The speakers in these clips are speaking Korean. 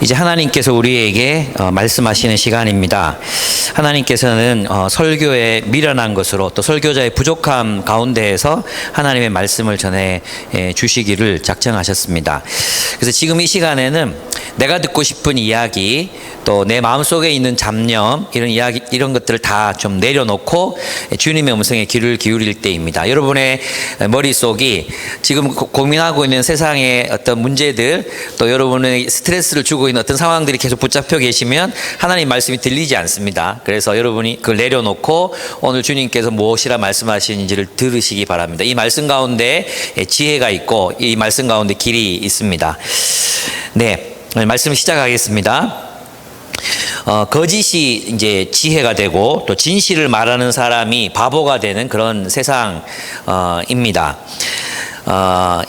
이제 하나님께서 우리에게 말씀하시는 시간입니다. 하나님께서는 설교에 미련한 것으로 또 설교자의 부족함 가운데에서 하나님의 말씀을 전해 주시기를 작정하셨습니다. 그래서 지금 이 시간에는 내가 듣고 싶은 이야기, 또 내 마음속에 있는 잡념, 이런 이야기, 이런 것들을 다 좀 내려놓고 주님의 음성에 귀를 기울일 때입니다. 여러분의 머릿속이 지금 고민하고 있는 세상의 어떤 문제들, 또 여러분의 스트레스를 주고 있는 어떤 상황들이 계속 붙잡혀 계시면 하나님 말씀이 들리지 않습니다. 그래서 여러분이 그걸 내려놓고 오늘 주님께서 무엇이라 말씀하시는지를 들으시기 바랍니다. 이 말씀 가운데 지혜가 있고 이 말씀 가운데 길이 있습니다. 네, 말씀 시작하겠습니다. 거짓이 이제 지혜가 되고 또 진실을 말하는 사람이 바보가 되는 그런 세상입니다.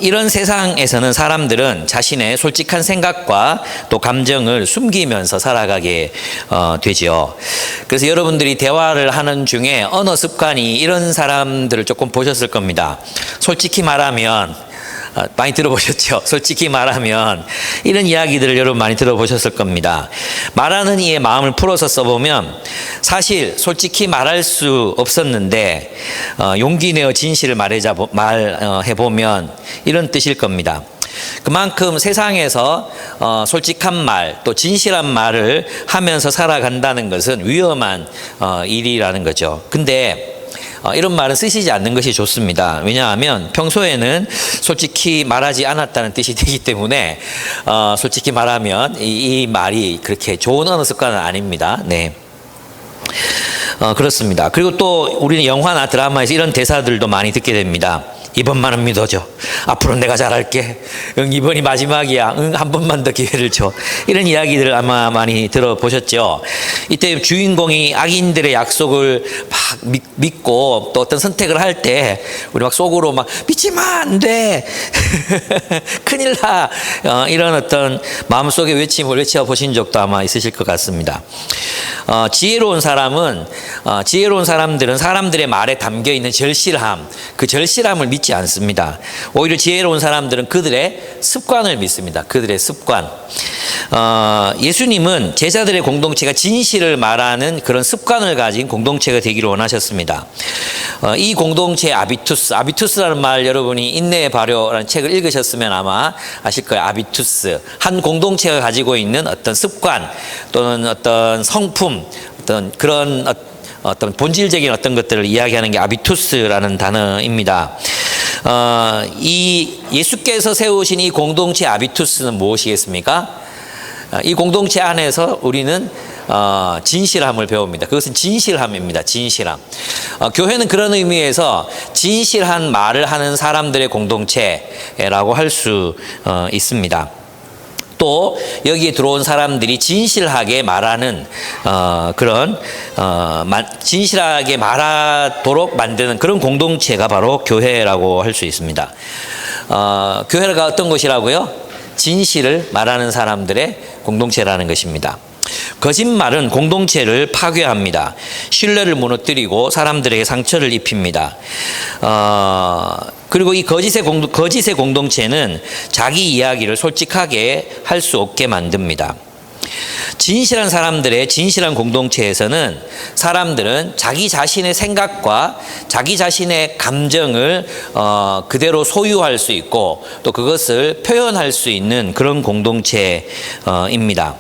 이런 세상에서는 사람들은 자신의 솔직한 생각과 또 감정을 숨기면서 살아가게 되죠. 그래서 여러분들이 대화를 하는 중에 언어 습관이 이런 사람들을 조금 보셨을 겁니다. 솔직히 말하면, 많이 들어보셨죠? 솔직히 말하면 이런 이야기들을 여러분 많이 들어보셨을 겁니다. 말하는 이의 마음을 풀어서 써보면 사실 솔직히 말할 수 없었는데 용기 내어 진실을 말해보면 이런 뜻일 겁니다. 그만큼 세상에서 솔직한 말, 또 진실한 말을 하면서 살아간다는 것은 위험한 일이라는 거죠. 근데 이런 말은 쓰시지 않는 것이 좋습니다. 왜냐하면 평소에는 솔직히 말하지 않았다는 뜻이 되기 때문에 솔직히 말하면 이 말이 그렇게 좋은 언어 습관은 아닙니다. 네. 그렇습니다. 그리고 또 우리는 영화나 드라마에서 이런 대사들도 많이 듣게 됩니다. 이번만은 믿어줘. 앞으로 내가 잘할게. 응, 이번이 마지막이야. 응, 한 번만 더 기회를 줘. 이런 이야기들을 아마 많이 들어보셨죠. 이때 주인공이 악인들의 약속을 막 믿고 또 어떤 선택을 할 때 우리 막 속으로 막 믿지마 안 돼. 큰일 나. 이런 어떤 마음속의 외침을 외쳐보신 적도 아마 있으실 것 같습니다. 지혜로운 사람들은 사람들의 말에 담겨있는 절실함, 그 절실함을 믿지 않습니다. 오히려 지혜로운 사람들은 그들의 습관을 믿습니다. 그들의 습관. 예수님은 제자들의 공동체가 진실을 말하는 그런 습관을 가진 공동체가 되기를 원하셨습니다. 이 공동체의 아비투스라는 말 여러분이 인내의 발효라는 책을 읽으셨으면 아마 아실 거예요. 아비투스. 한 공동체가 가지고 있는 어떤 습관 또는 어떤 성품, 어떤 그런 어떤 본질적인 어떤 것들을 이야기하는 게 아비투스라는 단어입니다. 이 예수께서 세우신 이 공동체 아비투스는 무엇이겠습니까? 이 공동체 안에서 우리는 진실함을 배웁니다. 그것은 진실함입니다. 진실함. 교회는 그런 의미에서 진실한 말을 하는 사람들의 공동체라고 할 수 있습니다. 또 여기에 들어온 사람들이 진실하게 말하는 진실하게 말하도록 만드는 그런 공동체가 바로 교회라고 할 수 있습니다. 교회가 어떤 곳이라고요? 진실을 말하는 사람들의 공동체라는 것입니다. 거짓말은 공동체를 파괴합니다. 신뢰를 무너뜨리고 사람들에게 상처를 입힙니다. 그리고 이 거짓의 공동체는 자기 이야기를 솔직하게 할 수 없게 만듭니다. 진실한 사람들의 진실한 공동체에서는 사람들은 자기 자신의 생각과 자기 자신의 감정을 그대로 소유할 수 있고 또 그것을 표현할 수 있는 그런 공동체입니다.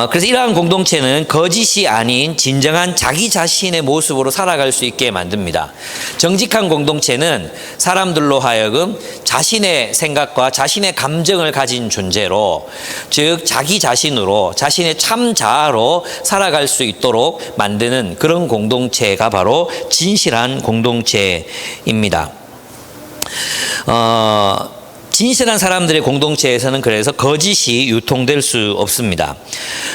그래서 이러한 공동체는 거짓이 아닌 진정한 자기 자신의 모습으로 살아갈 수 있게 만듭니다. 정직한 공동체는 사람들로 하여금 자신의 생각과 자신의 감정을 가진 존재로, 즉 자기 자신으로, 자신의 참 자아로 살아갈 수 있도록 만드는 그런 공동체가 바로 진실한 공동체입니다. 진실한 사람들의 공동체에서는 그래서 거짓이 유통될 수 없습니다.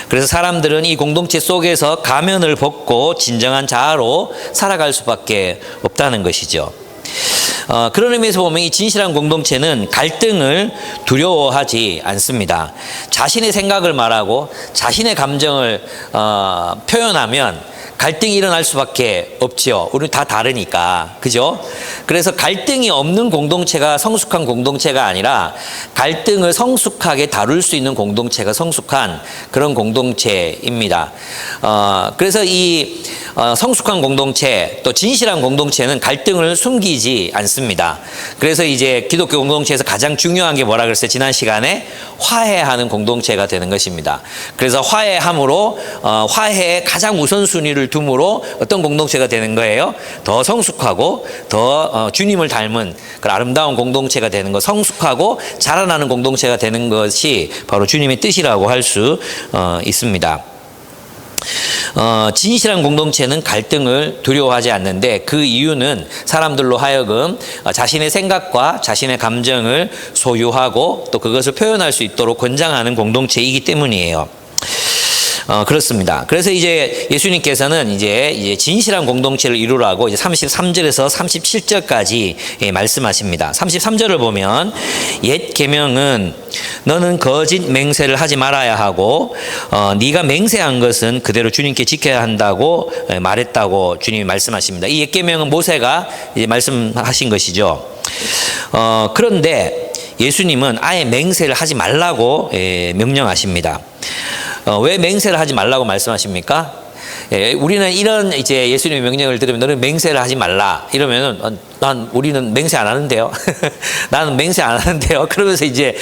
그래서 사람들은 이 공동체 속에서 가면을 벗고 진정한 자아로 살아갈 수밖에 없다는 것이죠. 그런 의미에서 보면 이 진실한 공동체는 갈등을 두려워하지 않습니다. 자신의 생각을 말하고 자신의 감정을 표현하면 갈등이 일어날 수밖에 없죠. 우리 다 다르니까. 그죠? 그래서 갈등이 없는 공동체가 성숙한 공동체가 아니라 갈등을 성숙하게 다룰 수 있는 공동체가 성숙한 그런 공동체입니다. 그래서 이 성숙한 공동체 또 진실한 공동체는 갈등을 숨기지 않습니다. 그래서 이제 기독교 공동체에서 가장 중요한 게 뭐라 그랬어요? 지난 시간에 화해하는 공동체가 되는 것입니다. 그래서 화해함으로 화해에 가장 우선순위를 둠으로 어떤 공동체가 되는 거예요? 더 성숙하고 더 주님을 닮은 그런 아름다운 공동체가 되는 것, 성숙하고 자라나는 공동체가 되는 것이 바로 주님의 뜻이라고 할 수 있습니다. 진실한 공동체는 갈등을 두려워하지 않는데 그 이유는 사람들로 하여금 자신의 생각과 자신의 감정을 소유하고 또 그것을 표현할 수 있도록 권장하는 공동체이기 때문이에요. 그렇습니다. 그래서 이제 예수님께서는 이제 진실한 공동체를 이루라고 이제 33절에서 37절까지 말씀하십니다. 33절을 보면 옛 계명은 너는 거짓 맹세를 하지 말아야 하고 네가 맹세한 것은 그대로 주님께 지켜야 한다고 말했다고 주님이 말씀하십니다. 이 옛 계명은 모세가 이제 말씀하신 것이죠. 그런데 예수님은 아예 맹세를 하지 말라고 명령하십니다. 왜 맹세를 하지 말라고 말씀하십니까? 우리는 이런 이제 예수님의 명령을 들으면 너는 맹세를 하지 말라 이러면은 우리는 맹세 안 하는데요. 나는 맹세 안 하는데요. 그러면서 이제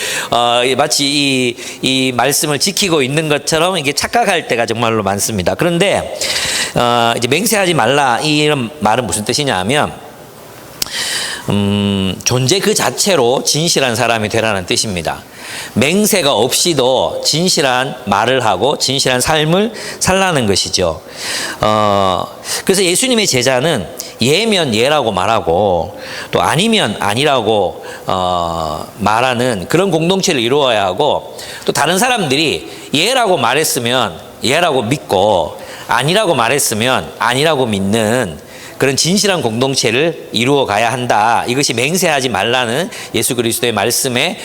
마치 이 말씀을 지키고 있는 것처럼 이게 착각할 때가 정말로 많습니다. 그런데 이제 맹세하지 말라 이런 말은 무슨 뜻이냐면 존재 그 자체로 진실한 사람이 되라는 뜻입니다. 맹세가 없이도 진실한 말을 하고 진실한 삶을 살라는 것이죠. 그래서 예수님의 제자는 예면 예라고 말하고 또 아니면 아니라고 말하는 그런 공동체를 이루어야 하고 또 다른 사람들이 예라고 말했으면 예라고 믿고 아니라고 말했으면 아니라고 믿는 그런 진실한 공동체를 이루어 가야 한다. 이것이 맹세하지 말라는 예수 그리스도의 말씀의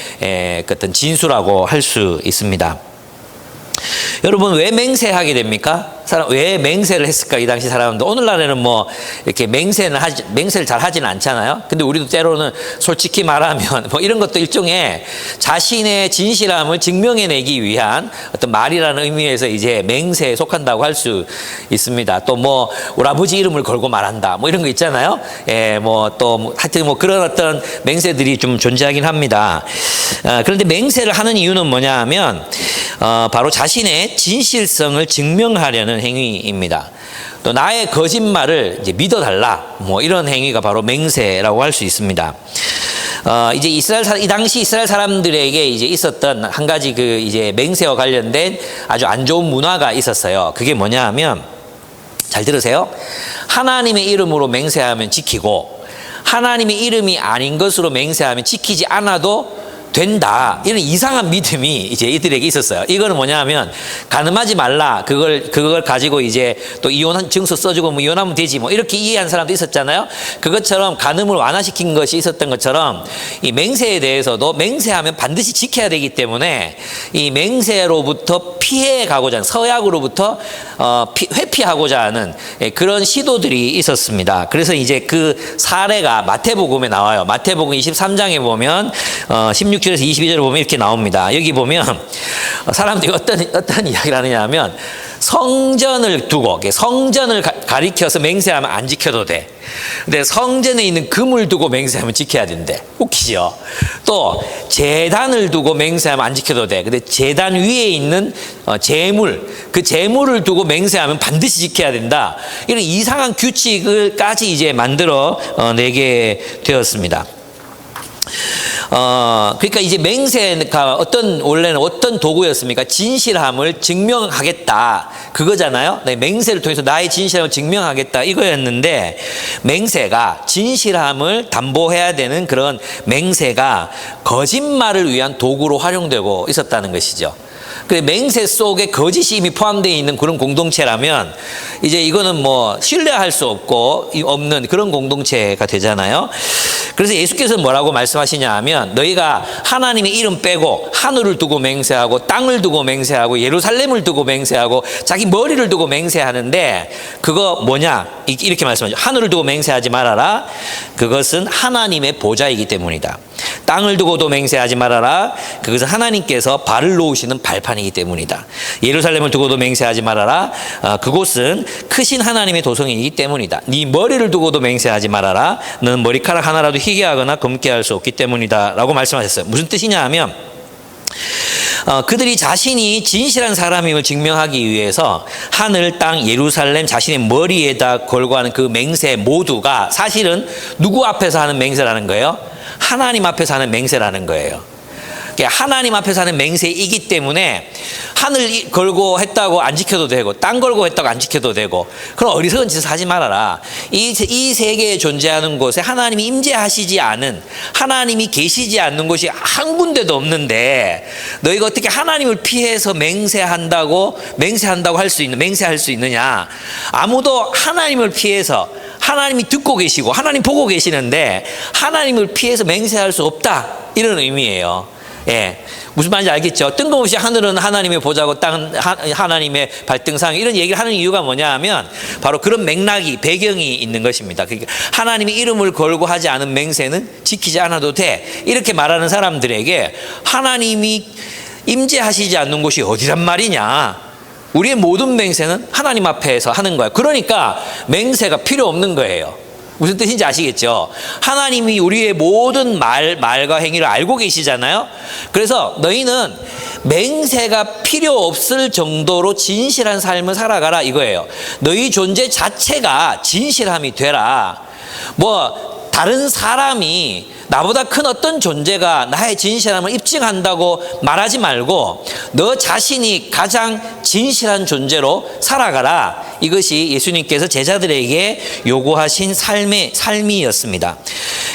어떤 진수라고 할 수 있습니다. 여러분 왜 맹세하게 됩니까? 왜 맹세를 했을까? 이 당시 사람들 오늘날에는 뭐 이렇게 맹세를 잘 하지는 않잖아요. 근데 우리도 때로는 솔직히 말하면 뭐 이런 것도 일종의 자신의 진실함을 증명해내기 위한 어떤 말이라는 의미에서 이제 맹세에 속한다고 할 수 있습니다. 또 뭐 우리 아버지 이름을 걸고 말한다 뭐 이런 거 있잖아요. 하여튼 뭐 그런 어떤 맹세들이 좀 존재하긴 합니다. 그런데 맹세를 하는 이유는 뭐냐 하면 바로 자신의 진실성을 증명하려는 행위입니다. 또 나의 거짓말을 이제 믿어달라 뭐 이런 행위가 바로 맹세라고 할 수 있습니다. 이제 이 당시 이스라엘 사람들에게 이제 있었던 한 가지 그 이제 맹세와 관련된 아주 안 좋은 문화가 있었어요. 그게 뭐냐 하면 잘 들으세요. 하나님의 이름으로 맹세하면 지키고 하나님의 이름이 아닌 것으로 맹세하면 지키지 않아도 된다. 이런 이상한 믿음이 이제 이들에게 있었어요. 이거는 뭐냐 하면 간음하지 말라. 그걸 가지고 이제 또 이혼 증서 써주고 뭐 이혼하면 되지 뭐 이렇게 이해한 사람도 있었잖아요. 그것처럼 간음을 완화시킨 것이 있었던 것처럼 이 맹세에 대해서도 맹세하면 반드시 지켜야 되기 때문에 이 맹세로부터 피해 가고자 하는 서약으로부터 회피하고자 하는 그런 시도들이 있었습니다. 그래서 이제 그 사례가 마태복음에 나와요. 마태복음 23장에 보면 16절에서 22절을 보면 이렇게 나옵니다. 여기 보면 사람들이 어떤 이야기를 하느냐 하면 성전을 두고 성전을 가리켜서 맹세하면 안 지켜도 돼. 근데 성전에 있는 금을 두고 맹세하면 지켜야 된대. 웃기죠? 또 제단을 두고 맹세하면 안 지켜도 돼. 근데 제단 위에 있는 그 제물을 두고 맹세하면 반드시 지켜야 된다. 이런 이상한 규칙을까지 이제 만들어 내게 되었습니다. 그러니까 이제 맹세가 원래는 어떤 도구였습니까? 진실함을 증명하겠다. 그거잖아요. 네, 맹세를 통해서 나의 진실함을 증명하겠다. 이거였는데, 맹세가 진실함을 담보해야 되는 그런 맹세가 거짓말을 위한 도구로 활용되고 있었다는 것이죠. 그 맹세 속에 거짓이 이미 포함되어 있는 그런 공동체라면 이제 이거는 뭐 신뢰할 수 없는 그런 공동체가 되잖아요. 그래서 예수께서는 뭐라고 말씀하시냐 하면 너희가 하나님의 이름 빼고 하늘을 두고 맹세하고 땅을 두고 맹세하고 예루살렘을 두고 맹세하고 자기 머리를 두고 맹세하는데 그거 뭐냐 이렇게 말씀하죠. 하늘을 두고 맹세하지 말아라. 그것은 하나님의 보좌이기 때문이다. 땅을 두고도 맹세하지 말아라. 그것은 하나님께서 발을 놓으시는 발판이기 때문이다. 예루살렘을 두고도 맹세하지 말아라. 그곳은 크신 하나님의 도성이기 때문이다. 네 머리를 두고도 맹세하지 말아라. 너는 머리카락 하나라도 희게 하거나 검게 할 수 없기 때문이다 라고 말씀하셨어요. 무슨 뜻이냐 하면 그들이 자신이 진실한 사람임을 증명하기 위해서 하늘, 땅, 예루살렘 자신의 머리에다 걸고 하는 그 맹세 모두가 사실은 누구 앞에서 하는 맹세라는 거예요? 하나님 앞에서 하는 맹세라는 거예요. 하나님 앞에서 하는 맹세이기 때문에 하늘 걸고 했다고 안 지켜도 되고 땅 걸고 했다고 안 지켜도 되고 그런 어리석은 짓을 하지 말아라. 이 세계에 존재하는 곳에 하나님이 임재하시지 않은 하나님이 계시지 않는 곳이 한 군데도 없는데 너희가 어떻게 하나님을 피해서 맹세할 수 있느냐. 아무도 하나님을 피해서 하나님이 듣고 계시고 하나님 보고 계시는데 하나님을 피해서 맹세할 수 없다 이런 의미예요. 예, 무슨 말인지 알겠죠? 뜬금없이 하늘은 하나님의 보좌고 땅은 하나님의 발등상 이런 얘기를 하는 이유가 뭐냐 하면 바로 그런 맥락이 배경이 있는 것입니다. 그러니까 하나님의 이름을 걸고 하지 않은 맹세는 지키지 않아도 돼 이렇게 말하는 사람들에게 하나님이 임재하시지 않는 곳이 어디란 말이냐. 우리의 모든 맹세는 하나님 앞에서 하는 거예요. 그러니까 맹세가 필요 없는 거예요. 무슨 뜻인지 아시겠죠? 하나님이 우리의 모든 말과 행위를 알고 계시잖아요. 그래서 너희는 맹세가 필요 없을 정도로 진실한 삶을 살아가라 이거예요. 너희 존재 자체가 진실함이 되라. 뭐 다른 사람이 나보다 큰 어떤 존재가 나의 진실함을 입증한다고 말하지 말고 너 자신이 가장 진실한 존재로 살아가라. 이것이 예수님께서 제자들에게 요구하신 삶이었습니다.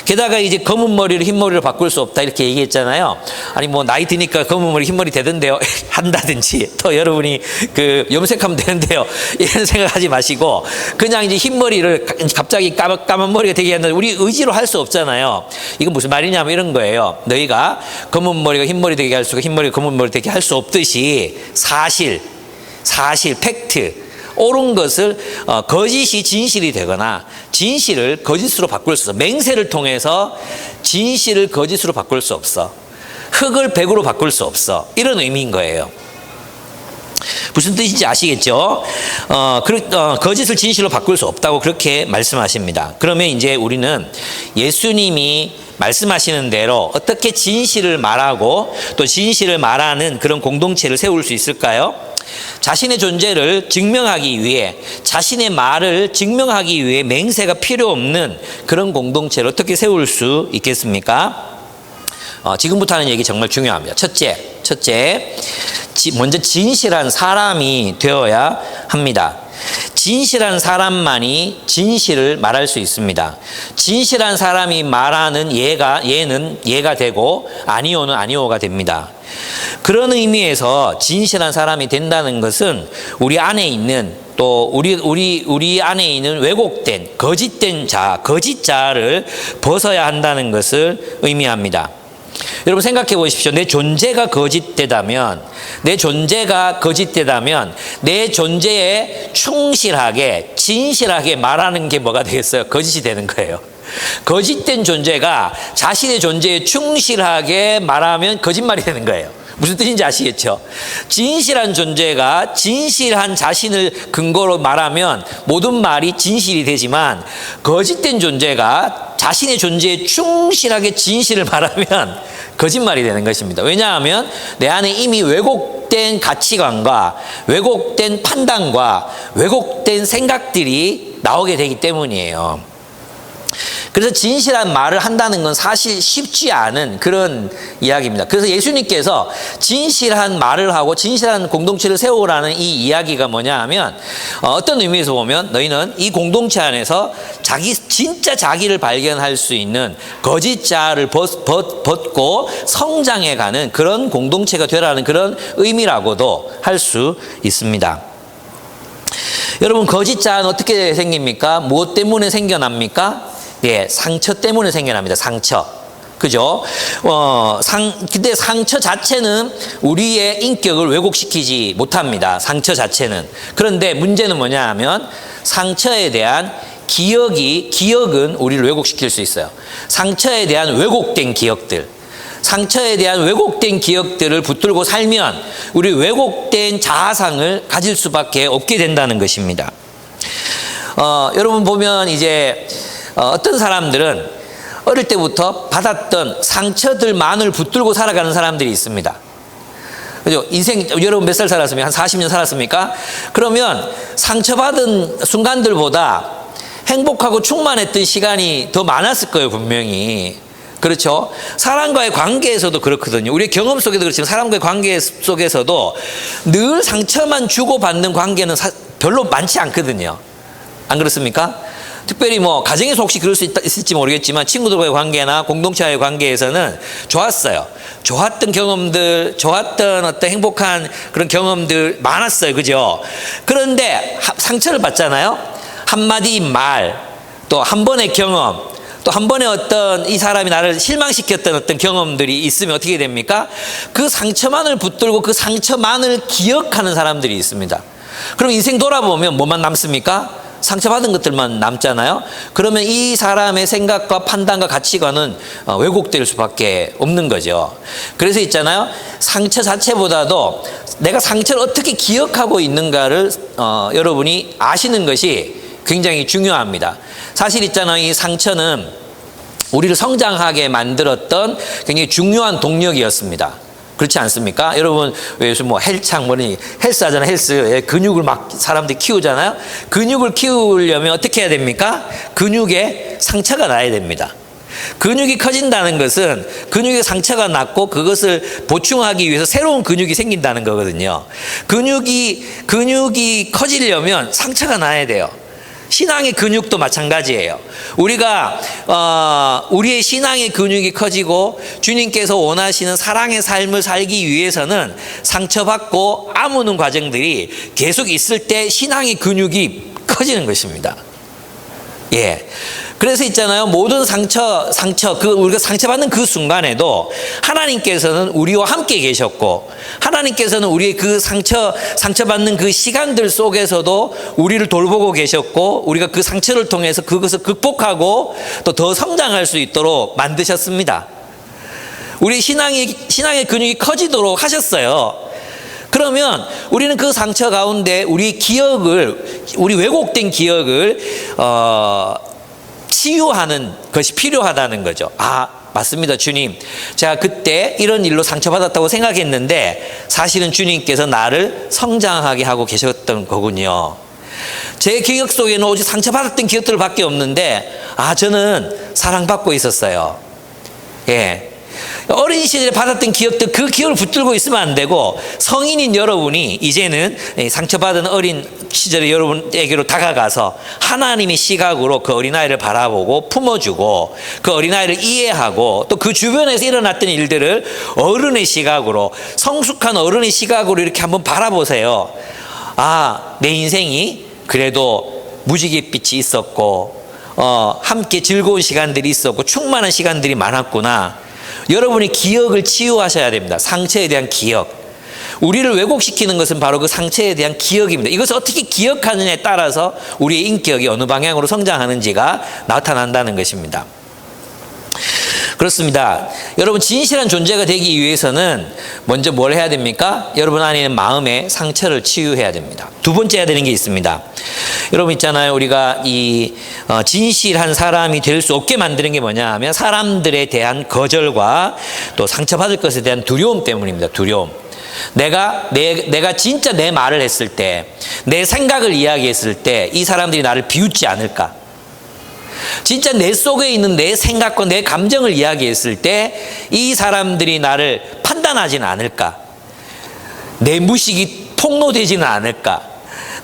게다가 이제 검은 머리를 흰 머리로 바꿀 수 없다 이렇게 얘기했잖아요. 아니 뭐 나이 드니까 검은 머리 흰 머리 되던데요 한다든지 또 여러분이 그 염색하면 되는데요 이런 생각하지 마시고 그냥 이제 흰 머리를 갑자기 까만 머리가 되게 한다는 우리 의지로 할 수 없잖아요. 이건 무슨 말이냐면 이런 거예요. 너희가 검은 머리가 흰 머리 되게 할 수 있고 흰 머리가 검은 머리 되게 할 수 없듯이 사실 팩트 옳은 것을 거짓이 진실이 되거나 진실을 거짓으로 바꿀 수 없어. 맹세를 통해서 진실을 거짓으로 바꿀 수 없어. 흙을 백으로 바꿀 수 없어. 이런 의미인 거예요. 무슨 뜻인지 아시겠죠? 거짓을 진실로 바꿀 수 없다고 그렇게 말씀하십니다. 그러면 이제 우리는 예수님이 말씀하시는 대로 어떻게 진실을 말하고 또 진실을 말하는 그런 공동체를 세울 수 있을까요? 자신의 존재를 증명하기 위해 자신의 말을 증명하기 위해 맹세가 필요 없는 그런 공동체를 어떻게 세울 수 있겠습니까? 지금부터 하는 얘기 정말 중요합니다. 첫째, 먼저 진실한 사람이 되어야 합니다. 진실한 사람만이 진실을 말할 수 있습니다. 진실한 사람이 말하는 얘는 얘가 되고 아니오는 아니오가 됩니다. 그런 의미에서 진실한 사람이 된다는 것은 우리 안에 있는 또 우리 안에 있는 왜곡된 거짓자를 벗어야 한다는 것을 의미합니다. 여러분 생각해 보십시오. 내 존재가 거짓되다면 내 존재에 충실하게 진실하게 말하는 게 뭐가 되겠어요? 거짓이 되는 거예요. 거짓된 존재가 자신의 존재에 충실하게 말하면 거짓말이 되는 거예요. 무슨 뜻인지 아시겠죠? 진실한 존재가 진실한 자신을 근거로 말하면 모든 말이 진실이 되지만 거짓된 존재가 자신의 존재에 충실하게 진실을 말하면 거짓말이 되는 것입니다. 왜냐하면 내 안에 이미 왜곡된 가치관과 왜곡된 판단과 왜곡된 생각들이 나오게 되기 때문이에요. 그래서 진실한 말을 한다는 건 사실 쉽지 않은 그런 이야기입니다. 그래서 예수님께서 진실한 말을 하고 진실한 공동체를 세우라는 이 이야기가 뭐냐 하면 어떤 의미에서 보면 너희는 이 공동체 안에서 진짜 자기를 발견할 수 있는 거짓 자를 벗고 성장해가는 그런 공동체가 되라는 그런 의미라고도 할 수 있습니다. 여러분, 거짓 자는 어떻게 생깁니까? 무엇 때문에 생겨납니까? 예, 상처 때문에 생겨납니다. 상처. 그죠? 근데 상처 자체는 우리의 인격을 왜곡시키지 못합니다. 상처 자체는. 그런데 문제는 뭐냐 하면 상처에 대한 기억은 우리를 왜곡시킬 수 있어요. 상처에 대한 왜곡된 기억들. 상처에 대한 왜곡된 기억들을 붙들고 살면 우리 왜곡된 자아상을 가질 수밖에 없게 된다는 것입니다. 여러분 보면 이제 어떤 사람들은 어릴 때부터 받았던 상처들만을 붙들고 살아가는 사람들이 있습니다. 그죠? 인생, 여러분 몇 살 살았습니까? 한 40년 살았습니까? 그러면 상처받은 순간들보다 행복하고 충만했던 시간이 더 많았을 거예요, 분명히. 그렇죠? 사람과의 관계에서도 그렇거든요. 우리의 경험 속에도 그렇지만 사람과의 관계 속에서도 늘 상처만 주고받는 관계는 별로 많지 않거든요. 안 그렇습니까? 특별히 뭐 가정에서 혹시 그럴 수 있을지 모르겠지만 친구들과의 관계나 공동체와의 관계에서는 좋았어요. 좋았던 경험들, 좋았던 어떤 행복한 그런 경험들 많았어요. 그죠? 그런데 상처를 받잖아요. 한마디 말, 또 한 번의 경험, 또 한 번에 어떤 이 사람이 나를 실망시켰던 어떤 경험들이 있으면 어떻게 됩니까? 그 상처만을 붙들고 그 상처만을 기억하는 사람들이 있습니다. 그럼 인생 돌아보면 뭐만 남습니까? 상처받은 것들만 남잖아요. 그러면 이 사람의 생각과 판단과 가치관은 왜곡될 수밖에 없는 거죠. 그래서 있잖아요. 상처 자체보다도 내가 상처를 어떻게 기억하고 있는가를 여러분이 아시는 것이 굉장히 중요합니다. 사실 있잖아요. 이 상처는 우리를 성장하게 만들었던 굉장히 중요한 동력이었습니다. 그렇지 않습니까? 여러분, 요즘 뭐 헬스 하잖아요. 헬스. 근육을 막 사람들이 키우잖아요. 근육을 키우려면 어떻게 해야 됩니까? 근육에 상처가 나야 됩니다. 근육이 커진다는 것은 근육에 상처가 났고 그것을 보충하기 위해서 새로운 근육이 생긴다는 거거든요. 근육이 커지려면 상처가 나야 돼요. 신앙의 근육도 마찬가지예요. 우리가 우리의 신앙의 근육이 커지고 주님께서 원하시는 사랑의 삶을 살기 위해서는 상처받고 아무는 과정들이 계속 있을 때 신앙의 근육이 커지는 것입니다. 예. 그래서 있잖아요. 모든 우리가 상처받는 그 순간에도 하나님께서는 우리와 함께 계셨고, 하나님께서는 우리의 그 상처받는 그 시간들 속에서도 우리를 돌보고 계셨고, 우리가 그 상처를 통해서 그것을 극복하고 또 더 성장할 수 있도록 만드셨습니다. 우리 신앙의 근육이 커지도록 하셨어요. 그러면 우리는 그 상처 가운데 우리 왜곡된 기억을 치유하는 것이 필요하다는 거죠. 아, 맞습니다, 주님. 제가 그때 이런 일로 상처받았다고 생각했는데 사실은 주님께서 나를 성장하게 하고 계셨던 거군요. 제 기억 속에는 오직 상처받았던 기억들밖에 없는데 저는 사랑받고 있었어요. 예. 어린 시절에 받았던 기억들, 그 기억을 붙들고 있으면 안 되고, 성인인 여러분이 이제는 상처받은 어린 시절의 여러분에게로 다가가서 하나님의 시각으로 그 어린아이를 바라보고 품어주고 그 어린아이를 이해하고 또 그 주변에서 일어났던 일들을 어른의 시각으로, 성숙한 어른의 시각으로 이렇게 한번 바라보세요. 내 인생이 그래도 무지갯빛이 있었고 함께 즐거운 시간들이 있었고 충만한 시간들이 많았구나. 여러분이 기억을 치유하셔야 됩니다. 상처에 대한 기억. 우리를 왜곡시키는 것은 바로 그 상처에 대한 기억입니다. 이것을 어떻게 기억하느냐에 따라서 우리의 인격이 어느 방향으로 성장하는지가 나타난다는 것입니다. 그렇습니다. 여러분, 진실한 존재가 되기 위해서는 먼저 뭘 해야 됩니까? 여러분 안에 있는 마음의 상처를 치유해야 됩니다. 두 번째 해야 되는 게 있습니다. 여러분 있잖아요. 우리가 진실한 사람이 될 수 없게 만드는 게 뭐냐 하면 사람들에 대한 거절과 또 상처받을 것에 대한 두려움 때문입니다. 두려움. 내가 진짜 내 말을 했을 때, 내 생각을 이야기했을 때 이 사람들이 나를 비웃지 않을까? 진짜 내 속에 있는 내 생각과 내 감정을 이야기했을 때 이 사람들이 나를 판단하지는 않을까? 내 무식이 폭로되지는 않을까?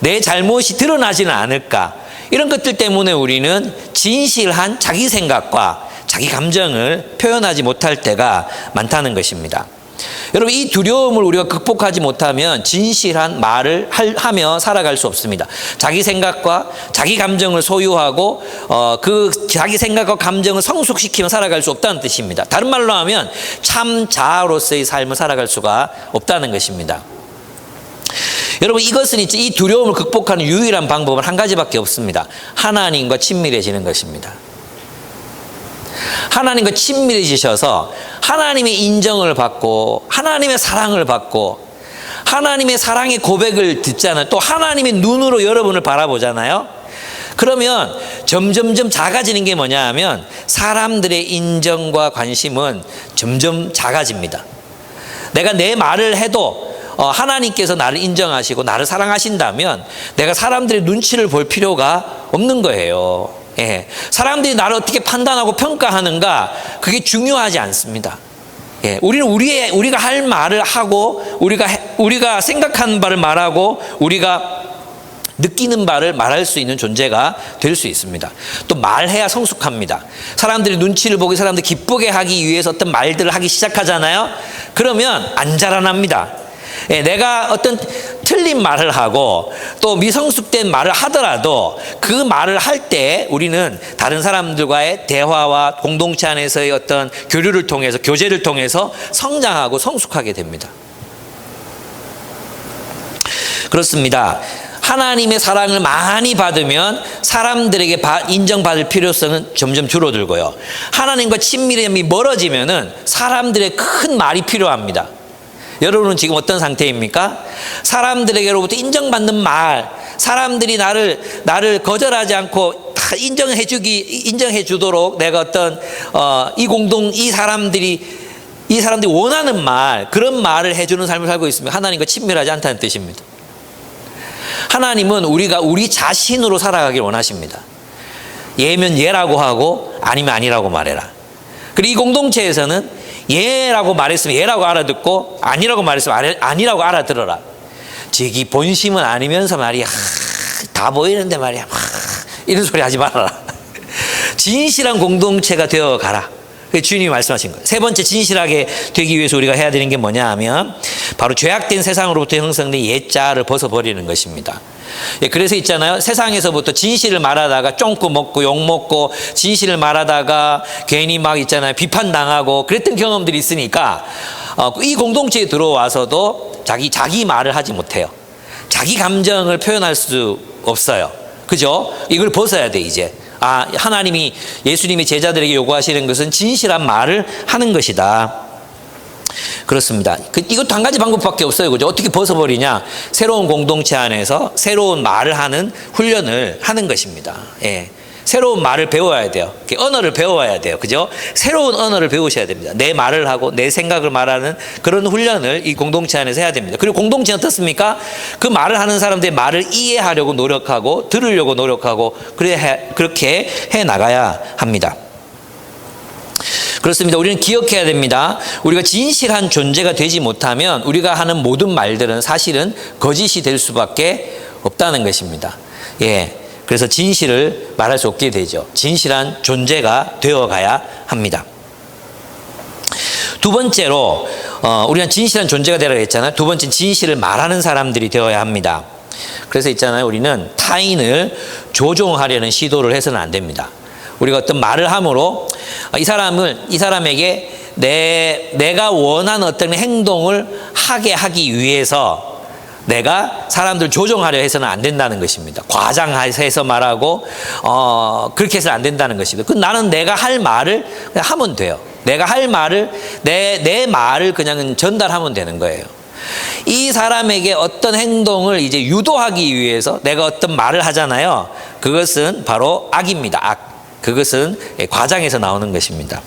내 잘못이 드러나지는 않을까? 이런 것들 때문에 우리는 진실한 자기 생각과 자기 감정을 표현하지 못할 때가 많다는 것입니다. 여러분, 이 두려움을 우리가 극복하지 못하면 진실한 말을 하며 살아갈 수 없습니다. 자기 생각과 자기 감정을 소유하고 그 자기 생각과 감정을 성숙시키며 살아갈 수 없다는 뜻입니다. 다른 말로 하면 참 자아로서의 삶을 살아갈 수가 없다는 것입니다. 여러분, 이것은 이 두려움을 극복하는 유일한 방법은 한 가지밖에 없습니다. 하나님과 친밀해지는 것입니다. 하나님과 친밀해지셔서 하나님의 인정을 받고 하나님의 사랑을 받고 하나님의 사랑의 고백을 듣잖아요. 또 하나님의 눈으로 여러분을 바라보잖아요. 그러면 점점점 작아지는 게 뭐냐 하면 사람들의 인정과 관심은 점점 작아집니다. 내가 내 말을 해도 하나님께서 나를 인정하시고 나를 사랑하신다면 내가 사람들의 눈치를 볼 필요가 없는 거예요. 예. 사람들이 나를 어떻게 판단하고 평가하는가, 그게 중요하지 않습니다. 예. 우리는 우리가 할 말을 하고 우리가 생각하는 바를 말하고 우리가 느끼는 바를 말할 수 있는 존재가 될 수 있습니다. 또 말해야 성숙합니다. 사람들이 눈치를 보고 사람들 기쁘게 하기 위해서 어떤 말들을 하기 시작하잖아요. 그러면 안 자라납니다. 예, 내가 어떤 틀린 말을 하고 또 미성숙된 말을 하더라도 그 말을 할 때 우리는 다른 사람들과의 대화와 공동체 안에서의 어떤 교류를 통해서, 교제를 통해서 성장하고 성숙하게 됩니다. 그렇습니다. 하나님의 사랑을 많이 받으면 사람들에게 인정받을 필요성은 점점 줄어들고요. 하나님과 친밀함이 멀어지면은 사람들의 큰 말이 필요합니다. 여러분은 지금 어떤 상태입니까? 사람들에게로부터 인정받는 말, 사람들이 나를 거절하지 않고 다 인정해 주도록 내가 어떤 이 사람들이 원하는 말, 그런 말을 해주는 삶을 살고 있으면 하나님과 친밀하지 않다는 뜻입니다. 하나님은 우리가 우리 자신으로 살아가길 원하십니다. 예면 예라고 하고 아니면 아니라고 말해라. 그리고 이 공동체에서는 예라고 말했으면 예라고 알아듣고 아니라고 말했으면 아니라고 알아들어라. 저기 본심은 아니면서 말이야, 다 보이는데 말이야, 이런 소리 하지 말아라. 진실한 공동체가 되어가라. 주님이 말씀하신 거예요. 세 번째, 진실하게 되기 위해서 우리가 해야 되는 게 뭐냐 하면 바로 죄악된 세상으로부터 형성된 옛자를 벗어버리는 것입니다. 예, 그래서 있잖아요. 세상에서부터 진실을 말하다가 쫑꾸 먹고 욕 먹고 진실을 말하다가 괜히 막 있잖아요. 비판당하고 그랬던 경험들이 있으니까 이 공동체에 들어와서도 자기 말을 하지 못해요. 자기 감정을 표현할 수 없어요. 그죠? 이걸 벗어야 돼, 이제. 하나님이, 예수님이 제자들에게 요구하시는 것은 진실한 말을 하는 것이다. 그렇습니다. 이것도 한 가지 방법밖에 없어요. 그죠? 어떻게 벗어버리냐? 새로운 공동체 안에서 새로운 말을 하는 훈련을 하는 것입니다. 예. 새로운 말을 배워야 돼요. 언어를 배워야 돼요. 그죠? 새로운 언어를 배우셔야 됩니다. 내 말을 하고 내 생각을 말하는 그런 훈련을 이 공동체 안에서 해야 됩니다. 그리고 공동체는 어떻습니까? 그 말을 하는 사람들의 말을 이해하려고 노력하고 들으려고 노력하고 그렇게 해 나가야 합니다. 그렇습니다. 우리는 기억해야 됩니다. 우리가 진실한 존재가 되지 못하면 우리가 하는 모든 말들은 사실은 거짓이 될 수밖에 없다는 것입니다. 예. 그래서 진실을 말할 수 없게 되죠. 진실한 존재가 되어가야 합니다. 두 번째로 우리가 진실한 존재가 되라고 했잖아요. 두 번째는 진실을 말하는 사람들이 되어야 합니다. 그래서 있잖아요. 우리는 타인을 조종하려는 시도를 해서는 안 됩니다. 우리가 어떤 말을 함으로 이 사람에게 내가 원하는 어떤 행동을 하게 하기 위해서 내가 사람들 조종하려 해서는 안 된다는 것입니다. 과장해서 말하고 그렇게 해서는 안 된다는 것입니다. 나는 내가 할 말을 그냥 하면 돼요. 내가 할 말을 내 말을 그냥 전달하면 되는 거예요. 이 사람에게 어떤 행동을 이제 유도하기 위해서 내가 어떤 말을 하잖아요. 그것은 바로 악입니다. 악. 그것은 과장해서 나오는 것입니다.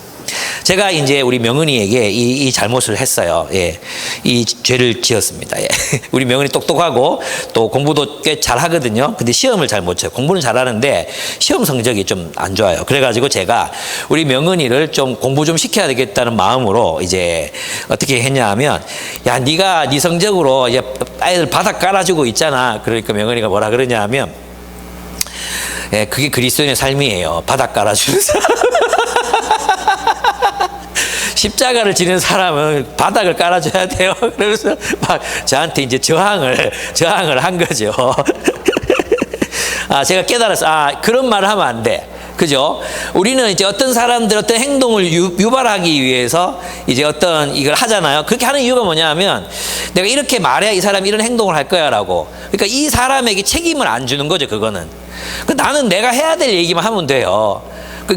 제가 이제 우리 명은이에게 이 잘못을 했어요. 예. 이 죄를 지었습니다. 예. 우리 명은이 똑똑하고 또 공부도 꽤 잘하거든요. 근데 시험을 잘 못 쳐요. 공부는 잘하는데 시험 성적이 좀 안 좋아요. 그래가지고 제가 우리 명은이를 좀 공부 좀 시켜야 되겠다는 마음으로 이제 어떻게 했냐 하면, 야, 네가 네 성적으로 이제 아이들 바닥 깔아주고 있잖아. 그러니까 명은이가 뭐라 그러냐 하면, 예, 그게 그리스도인의 삶이에요. 바닥 깔아주는 사람. 십자가를 지는 사람은 바닥을 깔아줘야 돼요. 그래서 막 저한테 이제 저항을 한 거죠. 제가 깨달았어. 그런 말을 하면 안 돼. 그죠? 우리는 이제 어떤 사람들 어떤 행동을 유발하기 위해서 이제 어떤 이걸 하잖아요. 그렇게 하는 이유가 뭐냐면, 내가 이렇게 말해야 이 사람이 이런 행동을 할 거야라고. 그러니까 이 사람에게 책임을 안 주는 거죠, 그거는. 나는 내가 해야 될 얘기만 하면 돼요.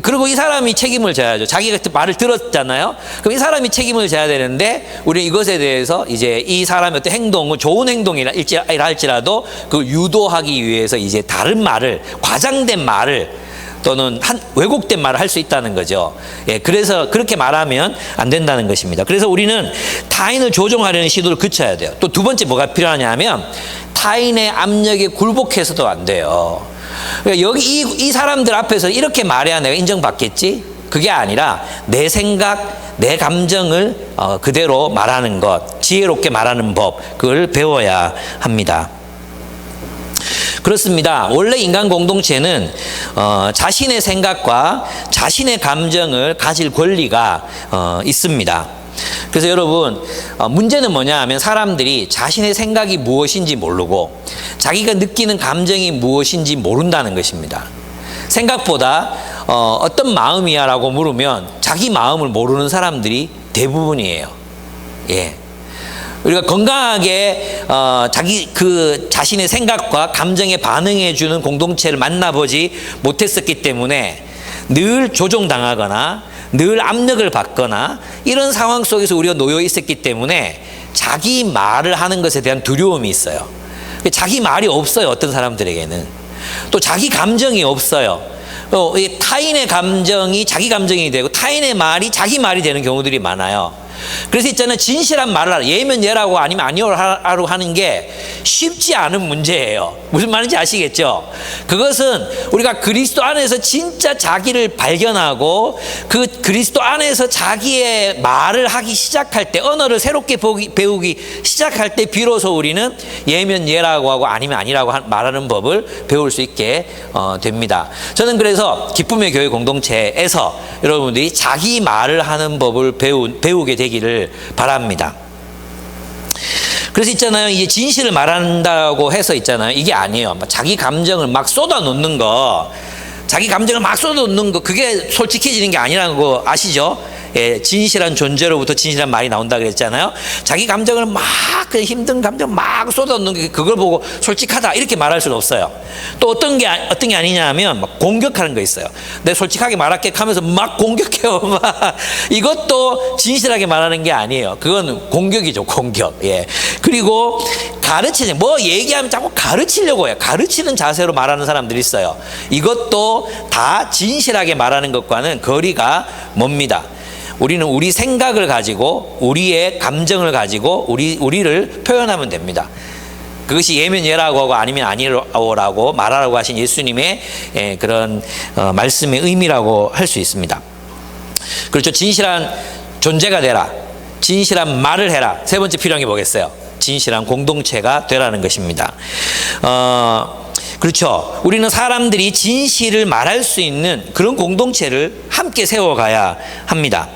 그리고 이 사람이 책임을 져야죠. 자기가 말을 들었잖아요. 그럼 이 사람이 책임을 져야 되는데, 우리 이것에 대해서 이제 이 사람의 어떤 행동은 좋은 행동이라 할지라도 그걸 유도하기 위해서 이제 다른 말을, 과장된 말을 또는 왜곡된 말을 할 수 있다는 거죠. 예, 그래서 그렇게 말하면 안 된다는 것입니다. 그래서 우리는 타인을 조종하려는 시도를 그쳐야 돼요. 또 두 번째 뭐가 필요하냐 하면, 타인의 압력에 굴복해서도 안 돼요. 그러니까 여기 이 사람들 앞에서 이렇게 말해야 내가 인정받겠지? 그게 아니라 내 생각, 내 감정을 그대로 말하는 것, 지혜롭게 말하는 법, 그걸 배워야 합니다. 그렇습니다. 원래 인간 공동체는 자신의 생각과 자신의 감정을 가질 권리가 있습니다. 그래서 여러분, 문제는 뭐냐 하면, 사람들이 자신의 생각이 무엇인지 모르고 자기가 느끼는 감정이 무엇인지 모른다는 것입니다. 생각보다 어떤 마음이야 라고 물으면 자기 마음을 모르는 사람들이 대부분이에요. 예. 우리가 건강하게 자신의 생각과 감정에 반응해 주는 공동체를 만나보지 못했었기 때문에 늘 조종당하거나 늘 압력을 받거나 이런 상황 속에서 우리가 놓여 있었기 때문에 자기 말을 하는 것에 대한 두려움이 있어요. 자기 말이 없어요, 어떤 사람들에게는. 또 자기 감정이 없어요. 타인의 감정이 자기 감정이 되고 타인의 말이 자기 말이 되는 경우들이 많아요. 그래서 있잖아요, 진실한 말을 하라, 예면 예라고 아니면 아니오라고 하는 게 쉽지 않은 문제예요. 무슨 말인지 아시겠죠? 그것은 우리가 그리스도 안에서 진짜 자기를 발견하고 그 그리스도 안에서 자기의 말을 하기 시작할 때, 언어를 새롭게 배우기 시작할 때 비로소 우리는 예면 예라고 하고 아니면 아니라고 말하는 법을 배울 수 있게 됩니다. 저는 그래서 기쁨의 교회 공동체에서 여러분들이 자기 말을 하는 법을 배우게 되기를 바랍니다. 그래서 있잖아요, 이게 진실을 말한다고 해서 있잖아요, 이게 아니에요. 자기 감정을 막 쏟아놓는 거, 그게 솔직해지는 게 아니라는 거 아시죠? 예, 진실한 존재로부터 진실한 말이 나온다 그랬잖아요. 자기 감정을 막, 힘든 감정 막 쏟아놓는 게, 그걸 보고 솔직하다 이렇게 말할 수는 없어요. 또 어떤 게 아니냐 하면 막 공격하는 거 있어요. 내가 솔직하게 말할게 하면서 막 공격해요. 막. 이것도 진실하게 말하는 게 아니에요. 그건 공격이죠, 공격. 예. 그리고 가르치는, 뭐 얘기하면 자꾸 가르치려고 해요. 가르치는 자세로 말하는 사람들이 있어요. 이것도 다 진실하게 말하는 것과는 거리가 멉니다. 우리는 우리 생각을 가지고, 우리의 감정을 가지고 우리를 표현하면 됩니다. 그것이 예면 예라고 하고 아니면 아니라고 말하라고 하신 예수님의 그런 말씀의 의미라고 할 수 있습니다. 그렇죠. 진실한 존재가 되라, 진실한 말을 해라. 세 번째 필요한 게 뭐겠어요? 진실한 공동체가 되라는 것입니다. 그렇죠. 우리는 사람들이 진실을 말할 수 있는 그런 공동체를 함께 세워가야 합니다.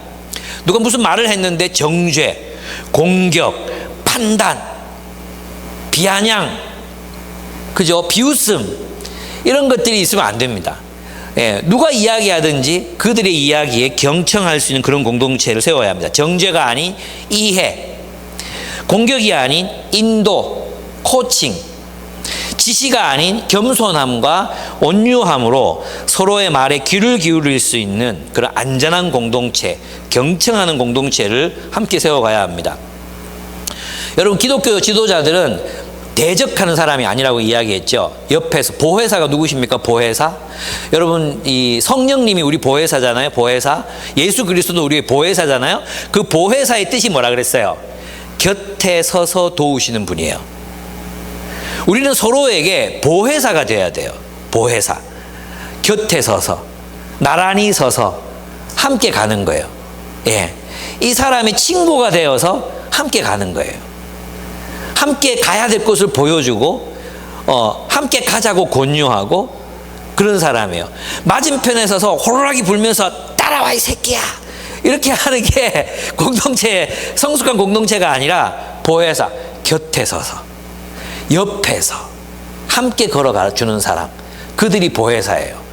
누가 무슨 말을 했는데 정죄, 공격, 판단, 비아냥, 그죠? 비웃음, 이런 것들이 있으면 안 됩니다. 예, 누가 이야기하든지 그들의 이야기에 경청할 수 있는 그런 공동체를 세워야 합니다. 정죄가 아닌 이해, 공격이 아닌 인도, 코칭, 지시가 아닌 겸손함과 온유함으로 서로의 말에 귀를 기울일 수 있는 그런 안전한 공동체, 경청하는 공동체를 함께 세워가야 합니다. 여러분, 기독교 지도자들은 대적하는 사람이 아니라고 이야기했죠. 옆에서. 보혜사가 누구십니까? 보혜사. 여러분, 이 성령님이 우리 보혜사잖아요. 보혜사. 예수 그리스도도 우리의 보혜사잖아요. 그 보혜사의 뜻이 뭐라 그랬어요? 곁에 서서 도우시는 분이에요. 우리는 서로에게 보혜사가 돼야 돼요. 보혜사. 곁에 서서, 나란히 서서 함께 가는 거예요. 예. 이 사람의 친구가 되어서 함께 가는 거예요. 함께 가야 될 곳을 보여주고, 함께 가자고 권유하고, 그런 사람이에요. 맞은편에 서서 호루라기 불면서 따라와 이 새끼야! 이렇게 하는 게 공동체, 성숙한 공동체가 아니라 보혜사, 곁에 서서, 옆에서 함께 걸어가 주는 사람, 그들이 보혜사예요.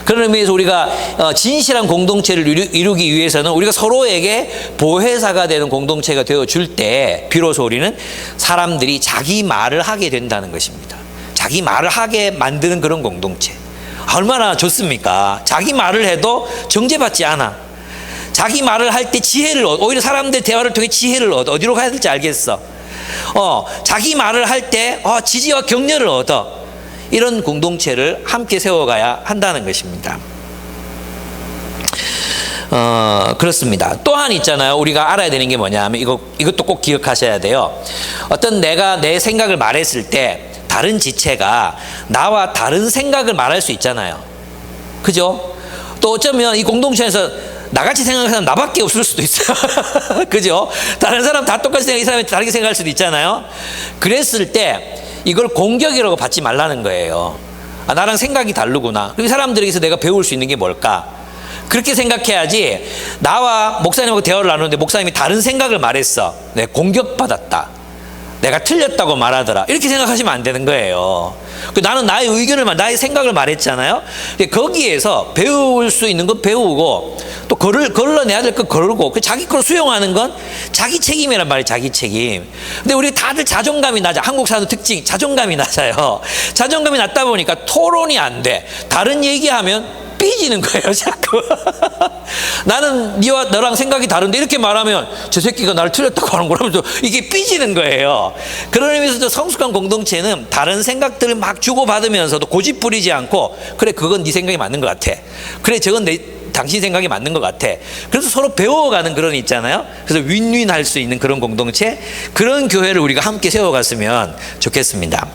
그런 의미에서 우리가 진실한 공동체를 이루기 위해서는 우리가 서로에게 보혜사가 되는 공동체가 되어줄 때 비로소 우리는 사람들이 자기 말을 하게 된다는 것입니다. 자기 말을 하게 만드는 그런 공동체. 얼마나 좋습니까? 자기 말을 해도 정죄받지 않아. 자기 말을 할 때 지혜를 얻어. 오히려 사람들 대화를 통해 지혜를 얻어. 어디로 가야 될지 알겠어. 자기 말을 할 때 지지와 격려를 얻어. 이런 공동체를 함께 세워가야 한다는 것입니다. 그렇습니다. 또한 있잖아요. 우리가 알아야 되는 게 뭐냐면 이것도 꼭 기억하셔야 돼요. 어떤 내가 내 생각을 말했을 때 다른 지체가 나와 다른 생각을 말할 수 있잖아요. 그죠? 또 어쩌면 이 공동체에서 나같이 생각하는 사람 나밖에 없을 수도 있어요. 그죠? 다른 사람 다 똑같이 생각, 이 사람이 다르게 생각할 수도 있잖아요. 그랬을 때 이걸 공격이라고 받지 말라는 거예요. 나랑 생각이 다르구나. 이 사람들에게서 내가 배울 수 있는 게 뭘까? 그렇게 생각해야지. 나와 목사님하고 대화를 나누는데 목사님이 다른 생각을 말했어. 내가 공격받았다. 내가 틀렸다고 말하더라. 이렇게 생각하시면 안 되는 거예요. 나는 나의 의견을, 나의 생각을 말했잖아요. 거기에서 배울 수 있는 건 배우고, 또 걸러내야 될 건 걸고, 자기 걸 수용하는 건 자기 책임이란 말이에요. 자기 책임. 근데 우리 다들 자존감이 낮아. 한국 사람들 특징, 자존감이 낮아요. 자존감이 낮다 보니까 토론이 안 돼. 다른 얘기하면 삐지는 거예요, 자꾸. 나는 너랑 생각이 다른데 이렇게 말하면 저 새끼가 나를 틀렸다고 하는 거라면서 이게 삐지는 거예요. 그런 의미에서 성숙한 공동체는 다른 생각들을 막 주고받으면서도 고집 부리지 않고, 그래, 그건 네 생각이 맞는 것 같아. 그래, 저건 당신 생각이 맞는 것 같아. 그래서 서로 배워가는 그런 있잖아요. 그래서 윈윈 할 수 있는 그런 공동체, 그런 교회를 우리가 함께 세워갔으면 좋겠습니다.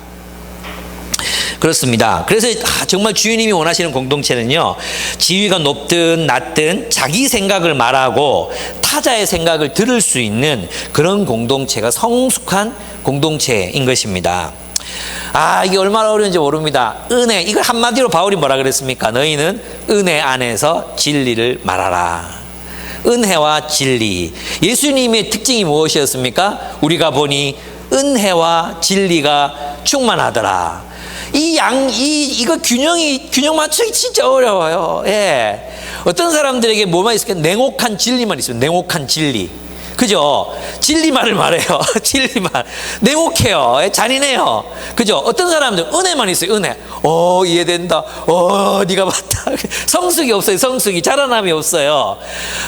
그렇습니다. 그래서 정말 주님이 원하시는 공동체는요, 지위가 높든 낮든 자기 생각을 말하고 타자의 생각을 들을 수 있는 그런 공동체가 성숙한 공동체인 것입니다. 이게 얼마나 어려운지 모릅니다. 은혜, 이걸 한마디로 바울이 뭐라 그랬습니까? 너희는 은혜 안에서 진리를 말하라. 은혜와 진리. 예수님의 특징이 무엇이었습니까? 우리가 보니 은혜와 진리가 충만하더라. 이거 균형 맞추기 진짜 어려워요. 예. 어떤 사람들에게 뭐만 있을까? 냉혹한 진리만 있어요. 냉혹한 진리. 그죠? 진리만을 말해요. 진리만. 냉혹해요. 잔인해요. 그죠? 어떤 사람들 은혜만 있어요. 은혜. 이해된다. 네가 맞다. 성숙이 없어요. 성숙이. 자라남이 없어요.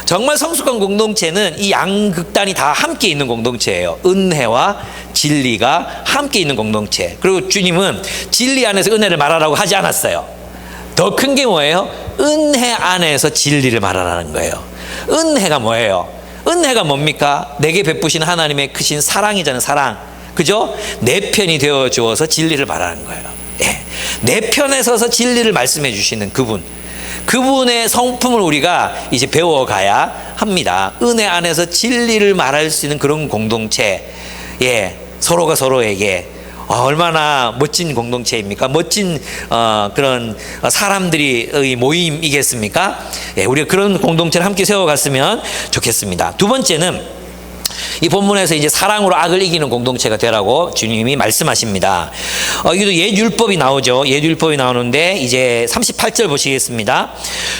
정말 성숙한 공동체는 이 양극단이 다 함께 있는 공동체예요. 은혜와 진리가 함께 있는 공동체. 그리고 주님은 진리 안에서 은혜를 말하라고 하지 않았어요. 더 큰 게 뭐예요? 은혜 안에서 진리를 말하라는 거예요. 은혜가 뭐예요? 은혜가 뭡니까? 내게 베푸신 하나님의 크신 사랑이잖아요. 사랑. 그죠? 내 편이 되어 주어서 진리를 말하는 거예요. 예. 내 편에 서서 진리를 말씀해 주시는 그분의 성품을 우리가 이제 배워가야 합니다. 은혜 안에서 진리를 말할 수 있는 그런 공동체. 예. 서로가 서로에게 얼마나 멋진 공동체입니까? 멋진 그런 사람들의 모임이겠습니까? 예, 우리가 그런 공동체를 함께 세워갔으면 좋겠습니다. 두 번째는 이 본문에서 이제 사랑으로 악을 이기는 공동체가 되라고 주님이 말씀하십니다. 여기도 옛 율법이 나오죠. 옛 율법이 나오는데 이제 38절 보시겠습니다.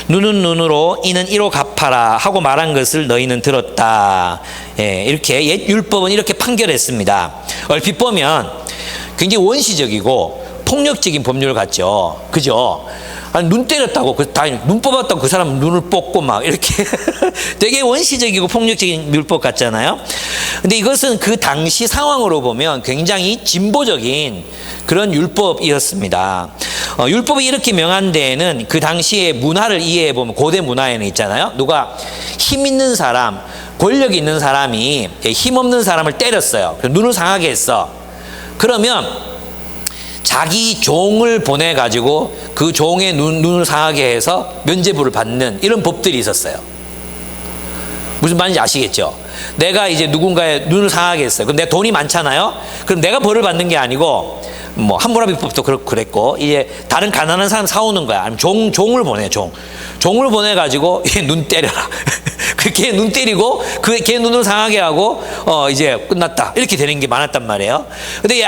눈은 눈으로 이는 이로 갚아라 하고 말한 것을 너희는 들었다. 예, 이렇게 옛 율법은 이렇게 판결했습니다. 얼핏 보면 굉장히 원시적이고 폭력적인 법률 같죠. 그죠? 아니 눈 때렸다고 눈 뽑았다고 그 사람 눈을 뽑고 막 이렇게 되게 원시적이고 폭력적인 율법 같잖아요. 근데 이것은 그 당시 상황으로 보면 굉장히 진보적인 그런 율법이었습니다. 율법이 이렇게 명한 데에는 그 당시의 문화를 이해해 보면 고대 문화에는 있잖아요. 누가 힘 있는 사람, 권력 있는 사람이 힘 없는 사람을 때렸어요. 눈을 상하게 했어. 그러면 자기 종을 보내가지고 그 종의 눈을 상하게 해서 면죄부를 받는 이런 법들이 있었어요. 무슨 말인지 아시겠죠? 내가 이제 누군가의 눈을 상하게 했어요. 그럼 내 돈이 많잖아요? 그럼 내가 벌을 받는 게 아니고, 뭐, 함무라비법도 그랬고, 이제 다른 가난한 사람 사오는 거야. 아니면 종을 보내, 종을 보내가지고, 얘 눈 때려라. 걔 눈 때리고, 걔 눈을 상하게 하고, 이제 끝났다. 이렇게 되는 게 많았단 말이에요. 근데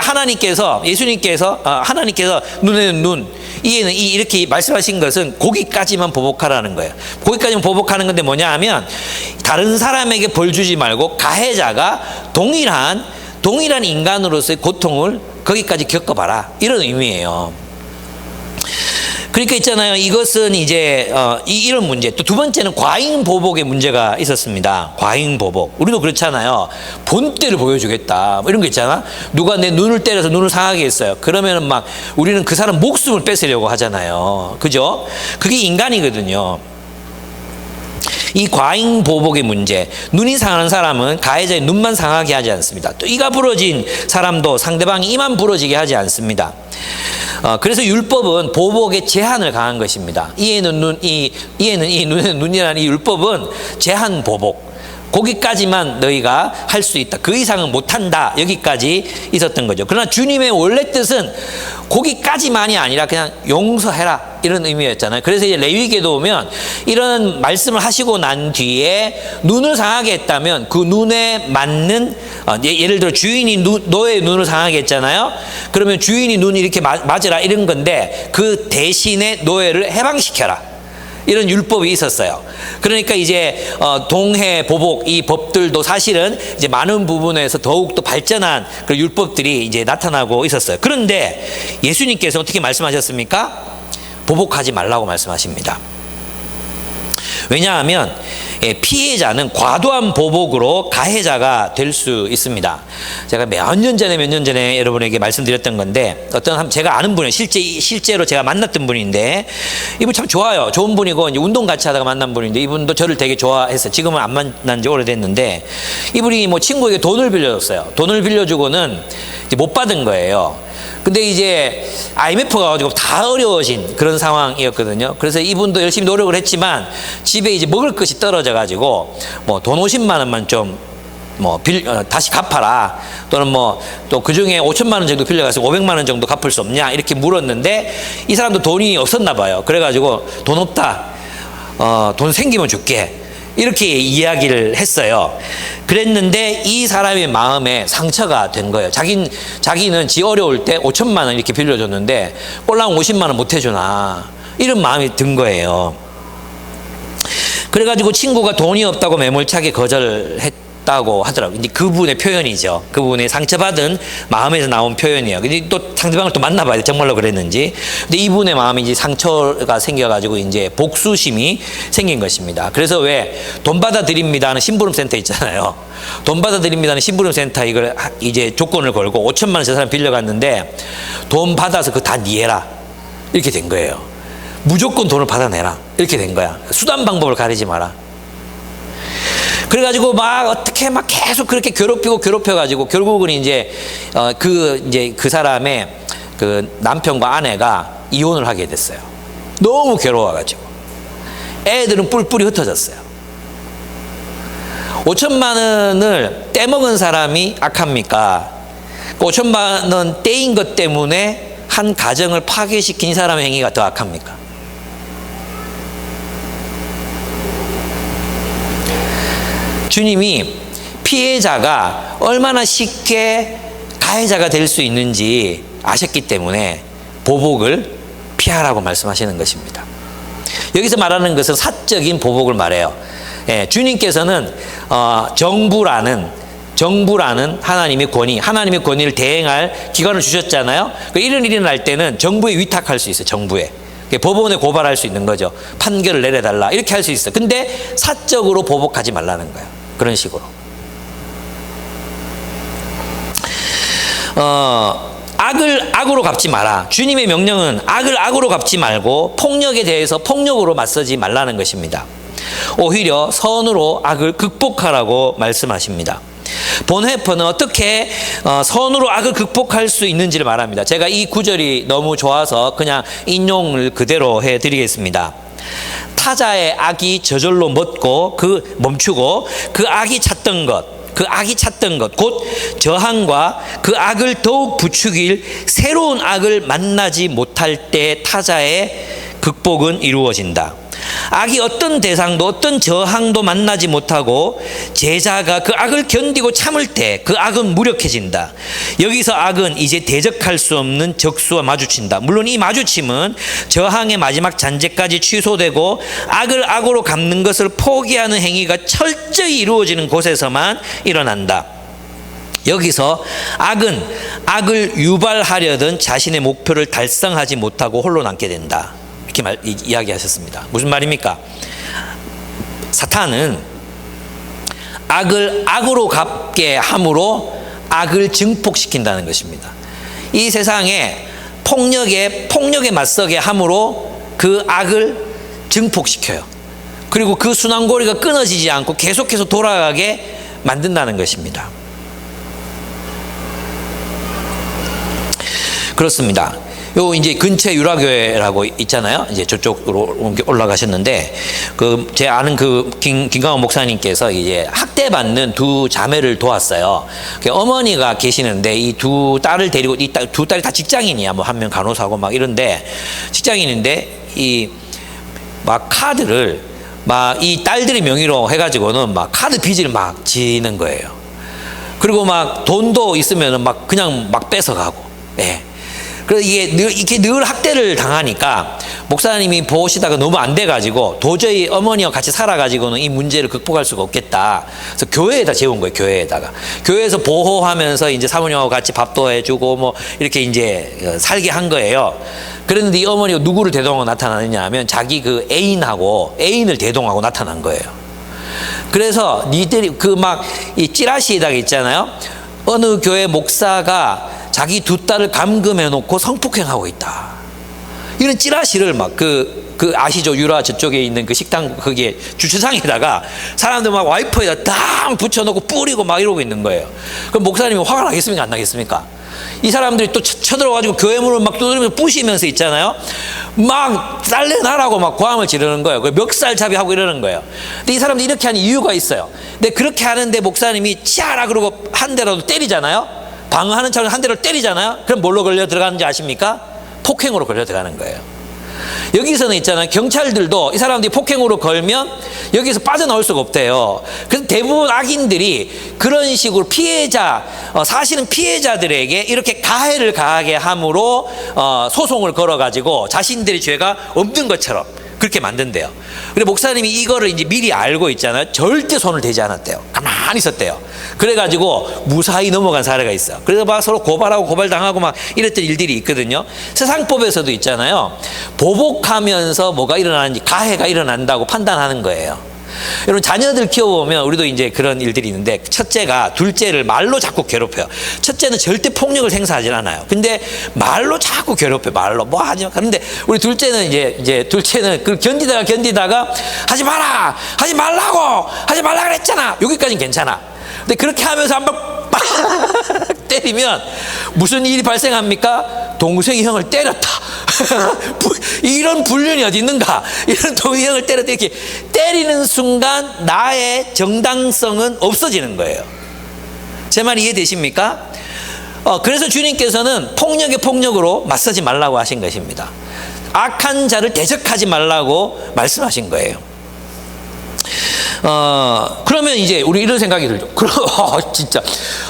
예수님께서, 하나님께서 눈에는 눈, 이에는 이, 이렇게 말씀하신 것은 거기까지만 보복하라는 거예요. 거기까지만 보복하는 건데 뭐냐 하면, 다른 사람에게 벌 주지 말고, 가해자가 동일한 인간으로서의 고통을 거기까지 겪어봐라. 이런 의미예요. 그러니까 있잖아요. 이것은 이제 이런 문제. 또 두 번째는 과잉 보복의 문제가 있었습니다. 과잉 보복. 우리도 그렇잖아요. 본때를 보여주겠다. 뭐 이런 거 있잖아. 누가 내 눈을 때려서 눈을 상하게 했어요. 그러면은 막 우리는 그 사람 목숨을 뺏으려고 하잖아요. 그죠? 그게 인간이거든요. 이 과잉 보복의 문제. 눈이 상하는 사람은 가해자의 눈만 상하게 하지 않습니다. 또 이가 부러진 사람도 상대방이 이만 부러지게 하지 않습니다. 그래서 율법은 보복의 제한을 가한 것입니다. 이에는 눈에는 눈이라는 이 율법은 제한 보복. 거기까지만 너희가 할 수 있다. 그 이상은 못한다. 여기까지 있었던 거죠. 그러나 주님의 원래 뜻은 거기까지만이 아니라 그냥 용서해라. 이런 의미였잖아요. 그래서 이제 레위기에도 오면 이런 말씀을 하시고 난 뒤에 눈을 상하게 했다면 그 눈에 맞는 예를 들어 주인이 너의 눈을 상하게 했잖아요. 그러면 주인이 눈 이렇게 맞으라 이런 건데 그 대신에 노예를 해방시켜라. 이런 율법이 있었어요. 그러니까 이제 동해 보복 이 법들도 사실은 이제 많은 부분에서 더욱 더 발전한 그 율법들이 이제 나타나고 있었어요. 그런데 예수님께서 어떻게 말씀하셨습니까? 보복하지 말라고 말씀하십니다. 왜냐하면 피해자는 과도한 보복으로 가해자가 될 수 있습니다. 제가 몇 년 전에 여러분에게 말씀드렸던 건데 제가 아는 분이 실제로 제가 만났던 분인데 이분 참 좋아요. 좋은 분이고 이제 운동 같이 하다가 만난 분인데 이분도 저를 되게 좋아했어요. 지금은 안 만난 지 오래됐는데 이분이 뭐 친구에게 돈을 빌려줬어요. 돈을 빌려주고는 이제 못 받은 거예요. 근데 이제 IMF가 가지고 다 어려워진 그런 상황이었거든요. 그래서 이분도 열심히 노력을 했지만 집에 이제 먹을 것이 떨어져가지고 뭐 돈 50만 원만 좀 다시 갚아라. 또는 뭐 또 그 중에 5천만 원 정도 빌려가서 500만 원 정도 갚을 수 없냐 이렇게 물었는데 이 사람도 돈이 없었나 봐요. 그래가지고 돈 없다. 돈 생기면 줄게. 이렇게 이야기를 했어요. 그랬는데 이 사람의 마음에 상처가 된 거예요. 자기는 지 어려울 때 5천만 원 이렇게 빌려줬는데 꼴랑 50만 원 못 해주나 이런 마음이 든 거예요. 그래가지고 친구가 돈이 없다고 매몰차게 거절했다고 하더라고요. 근데 그분의 표현이죠. 그분의 상처받은 마음에서 나온 표현이에요. 근데 또 상대방을 또 만나봐야 돼. 정말로 그랬는지. 근데 이분의 마음이 이제 상처가 생겨가지고 이제 복수심이 생긴 것입니다. 그래서 왜 돈 받아 드립니다 하는 심부름센터 있잖아요. 돈 받아 드립니다 하는 심부름센터 이걸 이제 조건을 걸고 5천만 원 저 사람 빌려갔는데 돈 받아서 그거 다 니해라. 이렇게 된 거예요. 무조건 돈을 받아내라. 이렇게 된 거야. 수단 방법을 가리지 마라. 그래가지고 막 어떻게 막 계속 그렇게 괴롭혀가지고 결국은 이제 그 사람의 그 남편과 아내가 이혼을 하게 됐어요. 너무 괴로워가지고 애들은 뿔뿔이 흩어졌어요. 5천만 원을 떼먹은 사람이 악합니까? 5천만 원 떼인 것 때문에 한 가정을 파괴시킨 이 사람의 행위가 더 악합니까? 주님이 피해자가 얼마나 쉽게 가해자가 될 수 있는지 아셨기 때문에 보복을 피하라고 말씀하시는 것입니다. 여기서 말하는 것은 사적인 보복을 말해요. 주님께서는 정부라는 하나님의 권위를 대행할 기관을 주셨잖아요. 이런 일이 날 때는 정부에 위탁할 수 있어요. 정부에. 법원에 고발할 수 있는 거죠. 판결을 내려달라 이렇게 할 수 있어요. 근데 사적으로 보복하지 말라는 거예요. 그런 식으로. 악을 악으로 갚지 마라. 주님의 명령은 악을 악으로 갚지 말고 폭력에 대해서 폭력으로 맞서지 말라는 것입니다. 오히려 선으로 악을 극복하라고 말씀하십니다. 본회퍼는 어떻게 선으로 악을 극복할 수 있는지를 말합니다. 제가 이 구절이 너무 좋아서 그냥 인용을 그대로 해드리겠습니다. 타자의 악이 저절로 멈추고 그 악이 찾던 것, 곧 저항과 그 악을 더욱 부추길 새로운 악을 만나지 못할 때 타자의 극복은 이루어진다. 악이 어떤 대상도 어떤 저항도 만나지 못하고 제자가 그 악을 견디고 참을 때 그 악은 무력해진다. 여기서 악은 이제 대적할 수 없는 적수와 마주친다. 물론 이 마주침은 저항의 마지막 잔재까지 취소되고 악을 악으로 갚는 것을 포기하는 행위가 철저히 이루어지는 곳에서만 일어난다. 여기서 악은 악을 유발하려던 자신의 목표를 달성하지 못하고 홀로 남게 된다. 이렇게 이야기하셨습니다. 무슨 말입니까? 사탄은 악을 악으로 갚게 함으로 악을 증폭시킨다는 것입니다. 이 세상에 폭력에 맞서게 함으로 그 악을 증폭시켜요. 그리고 그 순환고리가 끊어지지 않고 계속해서 돌아가게 만든다는 것입니다. 그렇습니다. 요 이제 근처 유라교회라고 있잖아요. 이제 저쪽으로 올라가셨는데 제 아는 김강원 목사님께서 이제 학대받는 두 자매를 도왔어요. 어머니가 계시는데 이 두 딸을 데리고 이 두 딸이 다 직장인이야. 뭐 한 명 간호사고 막 이런데 직장인인데 이 막 카드를 막 이 딸들의 명의로 해가지고는 막 카드 빚을 막 지는 거예요. 그리고 막 돈도 있으면은 막 그냥 막 뺏어가고. 네. 그래서 이게 늘 학대를 당하니까 목사님이 보시다가 너무 안 돼가지고 도저히 어머니와 같이 살아가지고는 이 문제를 극복할 수가 없겠다. 그래서 교회에다 재운 거예요. 교회에서 보호하면서 이제 사모님하고 같이 밥도 해주고 뭐 이렇게 이제 살게 한 거예요. 그런데 이 어머니가 누구를 대동하고 나타나느냐 하면 자기 그 애인을 대동하고 나타난 거예요. 그래서 니들이 이 찌라시에다가 있잖아요. 어느 교회 목사가 자기 두 딸을 감금해 놓고 성폭행하고 있다. 이런 찌라시를 아시죠? 유라 저쪽에 있는 그 식당 거기에 주차장에다가 사람들 막 와이퍼에다 딱 붙여놓고 뿌리고 막 이러고 있는 거예요. 그럼 목사님이 화가 나겠습니까? 안 나겠습니까? 이 사람들이 또 쳐들어가지고 교회 문을 막 두드리면서 부시면서 있잖아요. 막 살려나라고 막 고함을 지르는 거예요. 멱살잡이하고 이러는 거예요. 근데 이 사람들이 이렇게 하는 이유가 있어요. 근데 그렇게 하는데 목사님이 치아라 그러고 한 대라도 때리잖아요. 방어하는 척을 한 대로 때리잖아요. 그럼 뭘로 걸려 들어가는지 아십니까? 폭행으로 걸려 들어가는 거예요. 여기서는 있잖아요. 경찰들도 이 사람들이 폭행으로 걸면 여기서 빠져나올 수가 없대요. 그래서 대부분 악인들이 그런 식으로 사실은 피해자들에게 이렇게 가해를 가하게 함으로 소송을 걸어가지고 자신들의 죄가 없는 것처럼 그렇게 만든대요. 그래 목사님이 이거를 이제 미리 알고 있잖아요. 절대 손을 대지 않았대요. 가만히 있었대요. 그래가지고 무사히 넘어간 사례가 있어요. 그래서 막 서로 고발하고 고발당하고 막 이랬던 일들이 있거든요. 세상법에서도 있잖아요. 보복하면서 뭐가 일어나는지 가해가 일어난다고 판단하는 거예요. 여러분 자녀들 키워보면 우리도 이제 그런 일들이 있는데 첫째가 둘째를 말로 자꾸 괴롭혀요. 첫째는 절대 폭력을 행사하지 않아요. 근데 말로 자꾸 괴롭혀요. 말로 뭐 하지 마. 그런데 우리 둘째는 이제 둘째는 그 견디다가 하지 마라, 하지 말라고, 하지 말라 그랬잖아. 여기까지는 괜찮아. 근데 그렇게 하면서 한번 빡 때리면 무슨 일이 발생합니까? 동생이 형을 때렸다. 이런 불륜이 어디 있는가? 이런 동생이 형을 때렸다. 이렇게 때리는 순간 나의 정당성은 없어지는 거예요. 제 말 이해되십니까? 그래서 주님께서는 폭력에 폭력으로 맞서지 말라고 하신 것입니다. 악한 자를 대적하지 말라고 말씀하신 거예요. 그러면 이제 우리 이런 생각이 들죠. 진짜.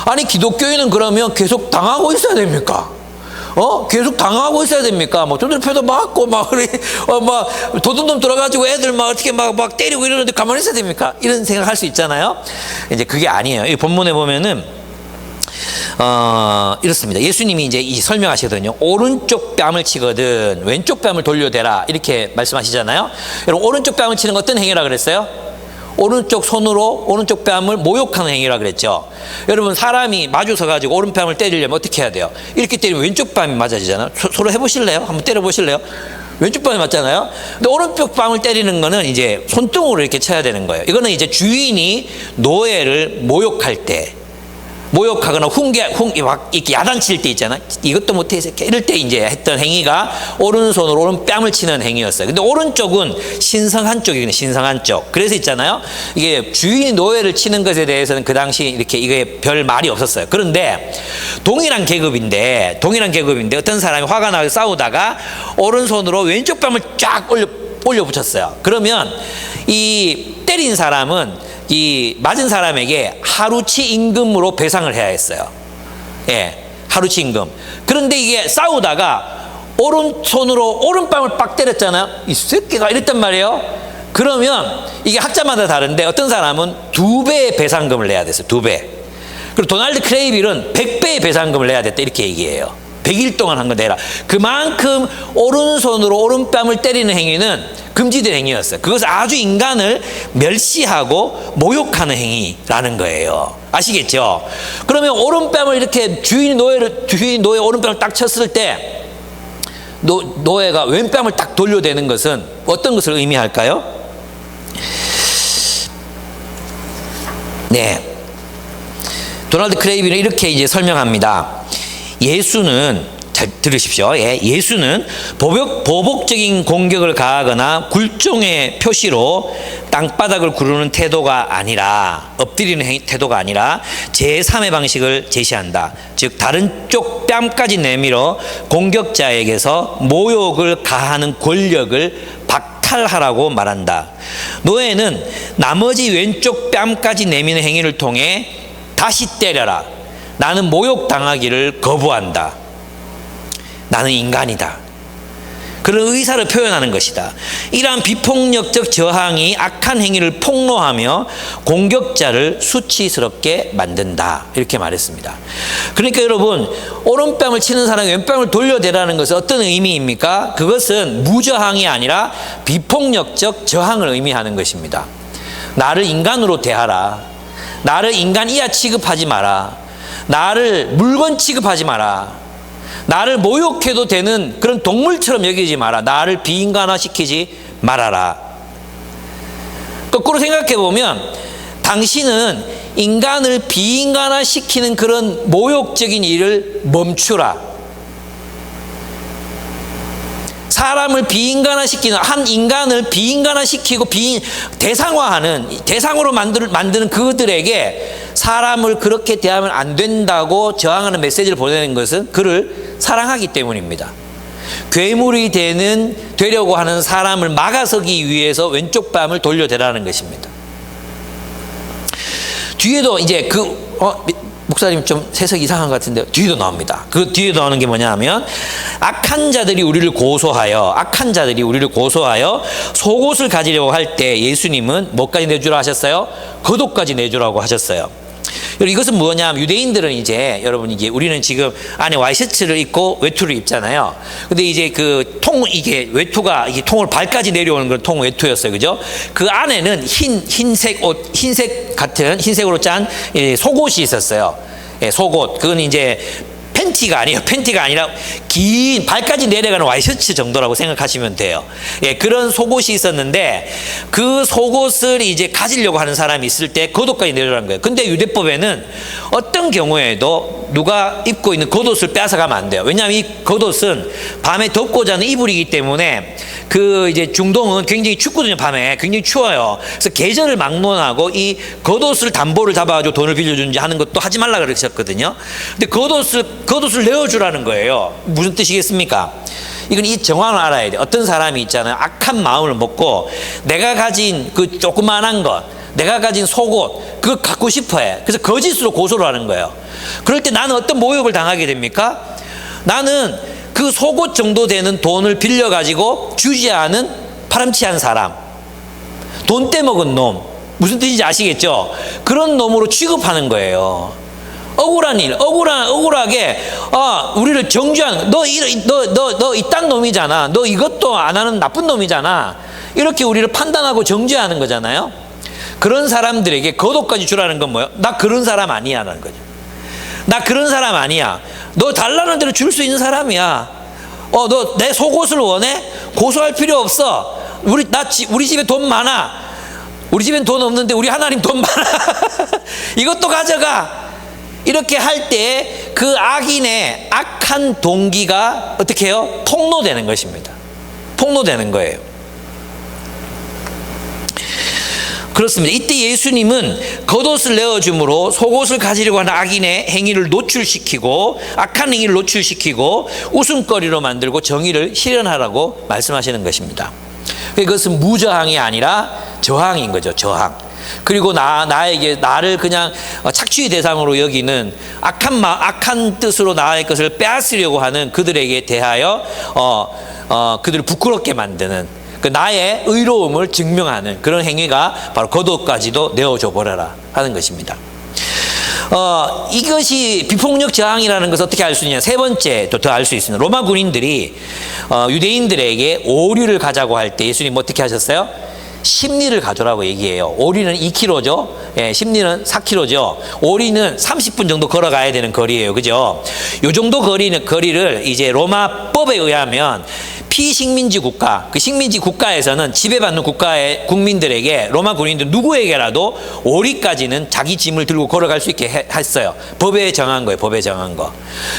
아니, 기독교인은 그러면 계속 당하고 있어야 됩니까? 계속 당하고 있어야 됩니까? 뭐, 두들표도 맞고, 막 도둑놈 들어가지고 애들 어떻게 막 때리고 이러는데 가만히 있어야 됩니까? 이런 생각 할 수 있잖아요. 이제 그게 아니에요. 이 본문에 보면은, 이렇습니다. 예수님이 이제 설명하시거든요. 오른쪽 뺨을 치거든 왼쪽 뺨을 돌려대라 이렇게 말씀하시잖아요. 여러분 오른쪽 뺨을 치는 건 어떤 행위라 그랬어요? 오른쪽 손으로 오른쪽 뺨을 모욕하는 행위라 그랬죠. 여러분 사람이 마주서 가지고 오른뺨을 때리려면 어떻게 해야 돼요? 이렇게 때리면 왼쪽 뺨이 맞아지잖아요. 서로 해보실래요? 한번 때려보실래요? 왼쪽 뺨이 맞잖아요. 근데 오른쪽 뺨을 때리는 거는 이제 손등으로 이렇게 쳐야 되는 거예요. 이거는 이제 주인이 노예를 모욕할 때, 모욕하거나 막 이렇게 야단칠 때 있잖아. 이것도 못해, 이 새끼. 이럴 때 이제 했던 행위가 오른손으로 오른 뺨을 치는 행위였어요. 근데 오른쪽은 신성한 쪽이거든요. 신성한 쪽. 그래서 있잖아요. 이게 주인이 노예를 치는 것에 대해서는 그 당시 이렇게 이게 별 말이 없었어요. 그런데 동일한 계급인데 어떤 사람이 화가 나서 싸우다가 오른손으로 왼쪽 뺨을 쫙 올려 붙였어요. 그러면 이 때린 사람은 이 맞은 사람에게 하루치 임금으로 배상을 해야 했어요. 예, 하루치 임금. 그런데 이게 싸우다가 오른손으로 오른뺨을 빡 때렸잖아요. 이 새끼가 이랬단 말이에요. 그러면 이게 학자마다 다른데 어떤 사람은 2배의 배상금을 내야 됐어요. 2배. 그리고 도널드 크레이빌은 100배의 배상금을 내야 됐다 이렇게 얘기해요. 100일 동안 한 거 내라. 그만큼 오른손으로 오른뺨을 때리는 행위는 금지된 행위였어요. 그것은 아주 인간을 멸시하고 모욕하는 행위라는 거예요. 아시겠죠? 그러면 오른뺨을 이렇게 주인 노예 오른뺨을 딱 쳤을 때 노예가 왼뺨을 딱 돌려대는 것은 어떤 것을 의미할까요? 네. 도널드 크레이비는 이렇게 이제 설명합니다. 예수는 잘 들으십시오. 예, 예수는 보복적인 공격을 가하거나 굴종의 표시로 땅바닥을 구르는 태도가 아니라 엎드리는 태도가 아니라 제3의 방식을 제시한다. 즉 다른 쪽 뺨까지 내밀어 공격자에게서 모욕을 가하는 권력을 박탈하라고 말한다. 노예는 나머지 왼쪽 뺨까지 내미는 행위를 통해 다시 때려라. 나는 모욕당하기를 거부한다. 나는 인간이다. 그런 의사를 표현하는 것이다. 이러한 비폭력적 저항이 악한 행위를 폭로하며 공격자를 수치스럽게 만든다. 이렇게 말했습니다. 그러니까 여러분 오른뺨을 치는 사람이 왼뺨을 돌려대라는 것은 어떤 의미입니까? 그것은 무저항이 아니라 비폭력적 저항을 의미하는 것입니다. 나를 인간으로 대하라. 나를 인간 이하 취급하지 마라. 나를 물건 취급하지 마라. 나를 모욕해도 되는 그런 동물처럼 여기지 마라. 나를 비인간화시키지 말아라. 거꾸로 생각해 보면 당신은 인간을 비인간화시키는 그런 모욕적인 일을 멈추라. 사람을 비인간화시키는 한 인간을 비인간화시키고 대상으로 만드는 그들에게 사람을 그렇게 대하면 안 된다고 저항하는 메시지를 보내는 것은 그를 사랑하기 때문입니다. 괴물이 되려고 하는 사람을 막아서기 위해서 왼쪽 뺨을 돌려대라는 것입니다. 뒤에도 이제 목사님 좀 해석이 이상한 것 같은데 뒤에도 나옵니다. 그 뒤에 나오는 게 뭐냐 하면 악한 자들이 우리를 고소하여 속옷을 가지려고 할 때 예수님은 뭐까지 내주라 하셨어요? 겉옷까지 내주라고 하셨어요. 이것은 뭐냐면 유대인들은 이제 여러분 이게 우리는 지금 안에 와이셔츠를 입고 외투를 입잖아요. 근데 이제 이게 외투가 이게 통을 발까지 내려오는 그런 통 외투였어요. 그죠? 그 안에는 흰색으로 짠 속옷이 있었어요. 예, 속옷. 그건 이제 팬티가 아니라 긴 발까지 내려가는 와이셔츠 정도라고 생각하시면 돼요. 예, 그런 속옷이 있었는데 그 속옷을 이제 가지려고 하는 사람이 있을 때 겉옷까지 내려가는 거예요. 근데 유대법에는 어떤 경우에도 누가 입고 있는 겉옷을 빼앗아가면 안 돼요. 왜냐하면 이 겉옷은 밤에 덥고 자는 이불이기 때문에 이제 중동은 굉장히 춥거든요. 밤에 굉장히 추워요. 그래서 계절을 막론하고 이 겉옷을 담보를 잡아가지고 돈을 빌려주는지 하는 것도 하지 말라 그러셨거든요. 근데 겉옷을 내어주라는 거예요. 무슨 뜻이겠습니까? 이건 이 정황을 알아야 돼요. 어떤 사람이 있잖아요. 악한 마음을 먹고 내가 가진 그 조그만한 것, 내가 가진 속옷, 그걸 갖고 싶어 해. 그래서 거짓으로 고소를 하는 거예요. 그럴 때 나는 어떤 모욕을 당하게 됩니까? 나는 그 속옷 정도 되는 돈을 빌려가지고 주지 않은 파렴치한 사람, 돈 떼먹은 놈, 무슨 뜻인지 아시겠죠? 그런 놈으로 취급하는 거예요. 억울한 일, 억울하게, 우리를 정죄하는, 너 이딴 놈이잖아. 너 이것도 안 하는 나쁜 놈이잖아. 이렇게 우리를 판단하고 정죄하는 거잖아요. 그런 사람들에게 거독까지 주라는 건 뭐예요? 나 그런 사람 아니야 라는 거죠. 나 그런 사람 아니야. 너 달라는 대로 줄 수 있는 사람이야. 너 내 속옷을 원해? 고소할 필요 없어. 우리 집에 돈 많아. 우리 집엔 돈 없는데 우리 하나님 돈 많아. 이것도 가져가. 이렇게 할 때 그 악인의 악한 동기가 어떻게 해요? 폭로되는 것입니다. 폭로되는 거예요. 그렇습니다. 이때 예수님은 겉옷을 내어줌으로 속옷을 가지려고 하는 악인의 행위를 노출시키고 악한 행위를 노출시키고 웃음거리로 만들고 정의를 실현하라고 말씀하시는 것입니다. 그것은 무저항이 아니라 저항인 거죠. 저항. 그리고 나를 그냥 착취의 대상으로 여기는 악한 뜻으로 나의 것을 빼앗으려고 하는 그들에게 대하여 그들을 부끄럽게 만드는 그 나의 의로움을 증명하는 그런 행위가 바로 겉옷까지도 내어줘 버려라 하는 것입니다. 이것이 비폭력 저항이라는 것을 어떻게 알 수 있냐? 세 번째 또 더 알 수 있습니다. 로마 군인들이 유대인들에게 오리를 가자고 할 때 예수님 어떻게 하셨어요? 심리를 가져라고 얘기해요. 오리는 2km죠. 예, 심리는 4km죠. 오리는 30분 정도 걸어가야 되는 거리예요. 그죠? 요 정도 거리를 이제 로마법에 의하면 피식민지 국가, 그 식민지 국가에서는 지배받는 국가의 국민들에게 로마 군인들 누구에게라도 오리까지는 자기 짐을 들고 걸어갈 수 있게 했어요. 법에 정한 거예요. 법에 정한 거.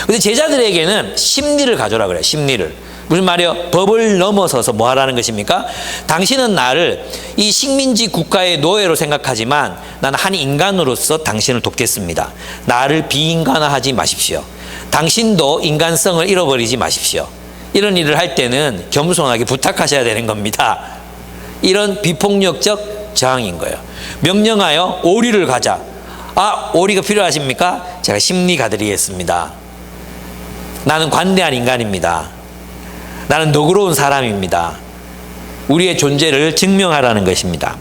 근데 제자들에게는 심리를 가져라 그래요. 심리를. 무슨 말이요? 법을 넘어서서 뭐 하라는 것입니까? 당신은 나를 이 식민지 국가의 노예로 생각하지만 나는 한 인간으로서 당신을 돕겠습니다. 나를 비인간화하지 마십시오. 당신도 인간성을 잃어버리지 마십시오. 이런 일을 할 때는 겸손하게 부탁하셔야 되는 겁니다. 이런 비폭력적 저항인 거예요. 명령하여 오리를 가자. 오리가 필요하십니까? 제가 심리 가드리겠습니다. 나는 관대한 인간입니다. 나는 너그러운 사람입니다. 우리의 존재를 증명하라는 것입니다.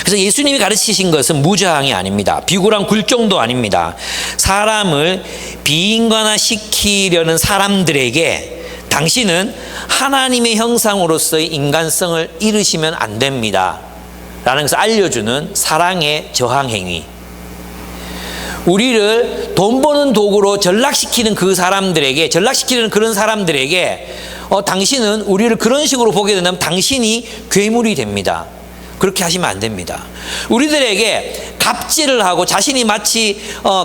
그래서 예수님이 가르치신 것은 무저항이 아닙니다. 비굴한 굴종도 아닙니다. 사람을 비인간화시키려는 사람들에게 당신은 하나님의 형상으로서의 인간성을 잃으시면 안 됩니다 라는 것을 알려주는 사랑의 저항 행위. 우리를 돈 버는 도구로 전락시키는 그런 사람들에게 당신은 우리를 그런 식으로 보게 된다면 당신이 괴물이 됩니다. 그렇게 하시면 안 됩니다. 우리들에게 갑질을 하고 자신이 마치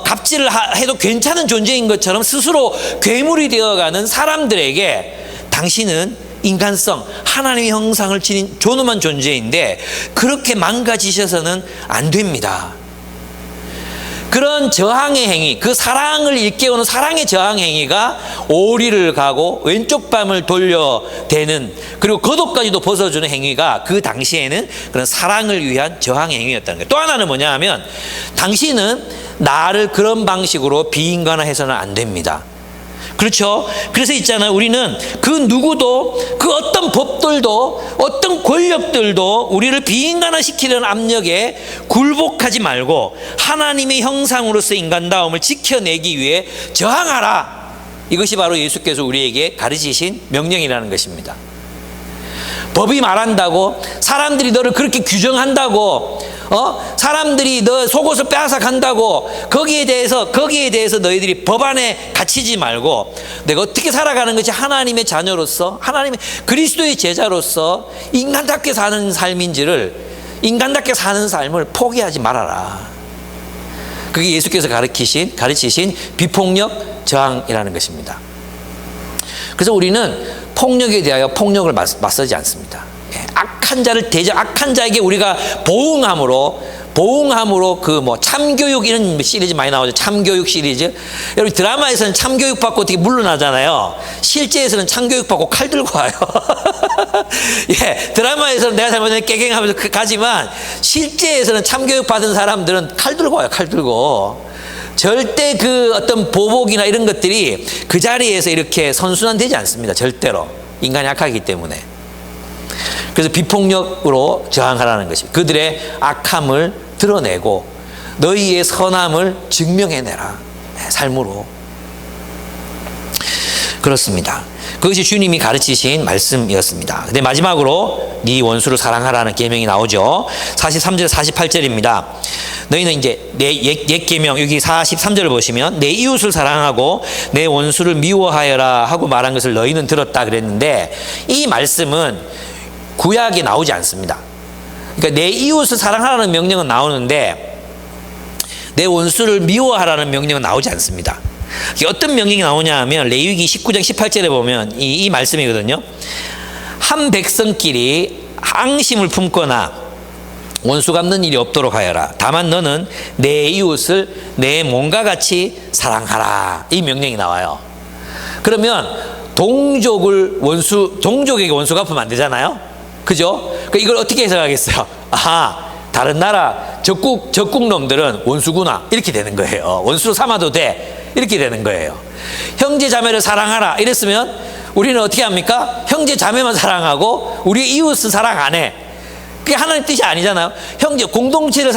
갑질을 해도 괜찮은 존재인 것처럼 스스로 괴물이 되어가는 사람들에게 당신은 인간성, 하나님의 형상을 지닌 존엄한 존재인데 그렇게 망가지셔서는 안 됩니다. 그런 저항의 행위, 그 사랑을 일깨우는 사랑의 저항 행위가 오리를 가고 왼쪽 뺨을 돌려대는 그리고 겉옷까지도 벗어주는 행위가 그 당시에는 그런 사랑을 위한 저항 행위였다는 거예요. 또 하나는 뭐냐 하면 당신은 나를 그런 방식으로 비인간화해서는 안 됩니다. 그렇죠? 그래서 있잖아요. 우리는 그 누구도 그 어떤 법들도 어떤 권력들도 우리를 비인간화시키려는 압력에 굴복하지 말고 하나님의 형상으로서 인간다움을 지켜내기 위해 저항하라. 이것이 바로 예수께서 우리에게 가르치신 명령이라는 것입니다. 법이 말한다고 사람들이 너를 그렇게 규정한다고 사람들이 너 속옷을 빼앗아 간다고 거기에 대해서 너희들이 법 안에 갇히지 말고 내가 어떻게 살아가는 것이 하나님의 자녀로서 하나님의 그리스도의 제자로서 인간답게 사는 삶인지를 인간답게 사는 삶을 포기하지 말아라. 그게 예수께서 가르치신 비폭력 저항이라는 것입니다. 그래서 우리는 폭력에 대하여 폭력을 맞서지 않습니다. 악한 자에게 우리가 보응함으로 그 참교육 이런 시리즈 많이 나오죠. 참교육 시리즈. 여러분 드라마에서는 참교육 받고 어떻게 물러나잖아요. 실제에서는 참교육 받고 칼 들고 와요. 예, 드라마에서는 내가 잘못했는데 깨갱하면서 가지만 실제에서는 참교육 받은 사람들은 칼 들고 와요. 칼 들고. 절대 그 어떤 보복이나 이런 것들이 그 자리에서 이렇게 선순환되지 않습니다. 절대로. 인간이 약하기 때문에. 그래서 비폭력으로 저항하라는 것입니다. 그들의 악함을 드러내고 너희의 선함을 증명해내라. 삶으로. 그렇습니다. 그것이 주님이 가르치신 말씀이었습니다. 근데 마지막으로 네 원수를 사랑하라는 계명이 나오죠. 43절 48절입니다. 너희는 이제 내 옛 계명, 여기 43절을 보시면 내 이웃을 사랑하고 내 원수를 미워하여라 하고 말한 것을 너희는 들었다 그랬는데, 이 말씀은 구약에 나오지 않습니다. 그러니까 내 이웃을 사랑하라는 명령은 나오는데 내 원수를 미워하라는 명령은 나오지 않습니다. 어떤 명령이 나오냐 하면 레위기 19장 18절에 보면 이 말씀이거든요. 한 백성끼리 앙심을 품거나 원수 갚는 일이 없도록 하여라. 다만 너는 내 이웃을 내 몸과 같이 사랑하라. 이 명령이 나와요. 그러면 동족에게 원수 갚으면 안 되잖아요. 그죠? 이걸 어떻게 해석하겠어요? 다른 나라 적국 놈들은 원수구나. 이렇게 되는 거예요. 원수로 삼아도 돼. 이렇게 되는 거예요. 형제 자매를 사랑하라 이랬으면 우리는 어떻게 합니까? 형제 자매만 사랑하고 우리 이웃은 사랑 안 해. 그게 하나님 뜻이 아니잖아요. 형제 공동체가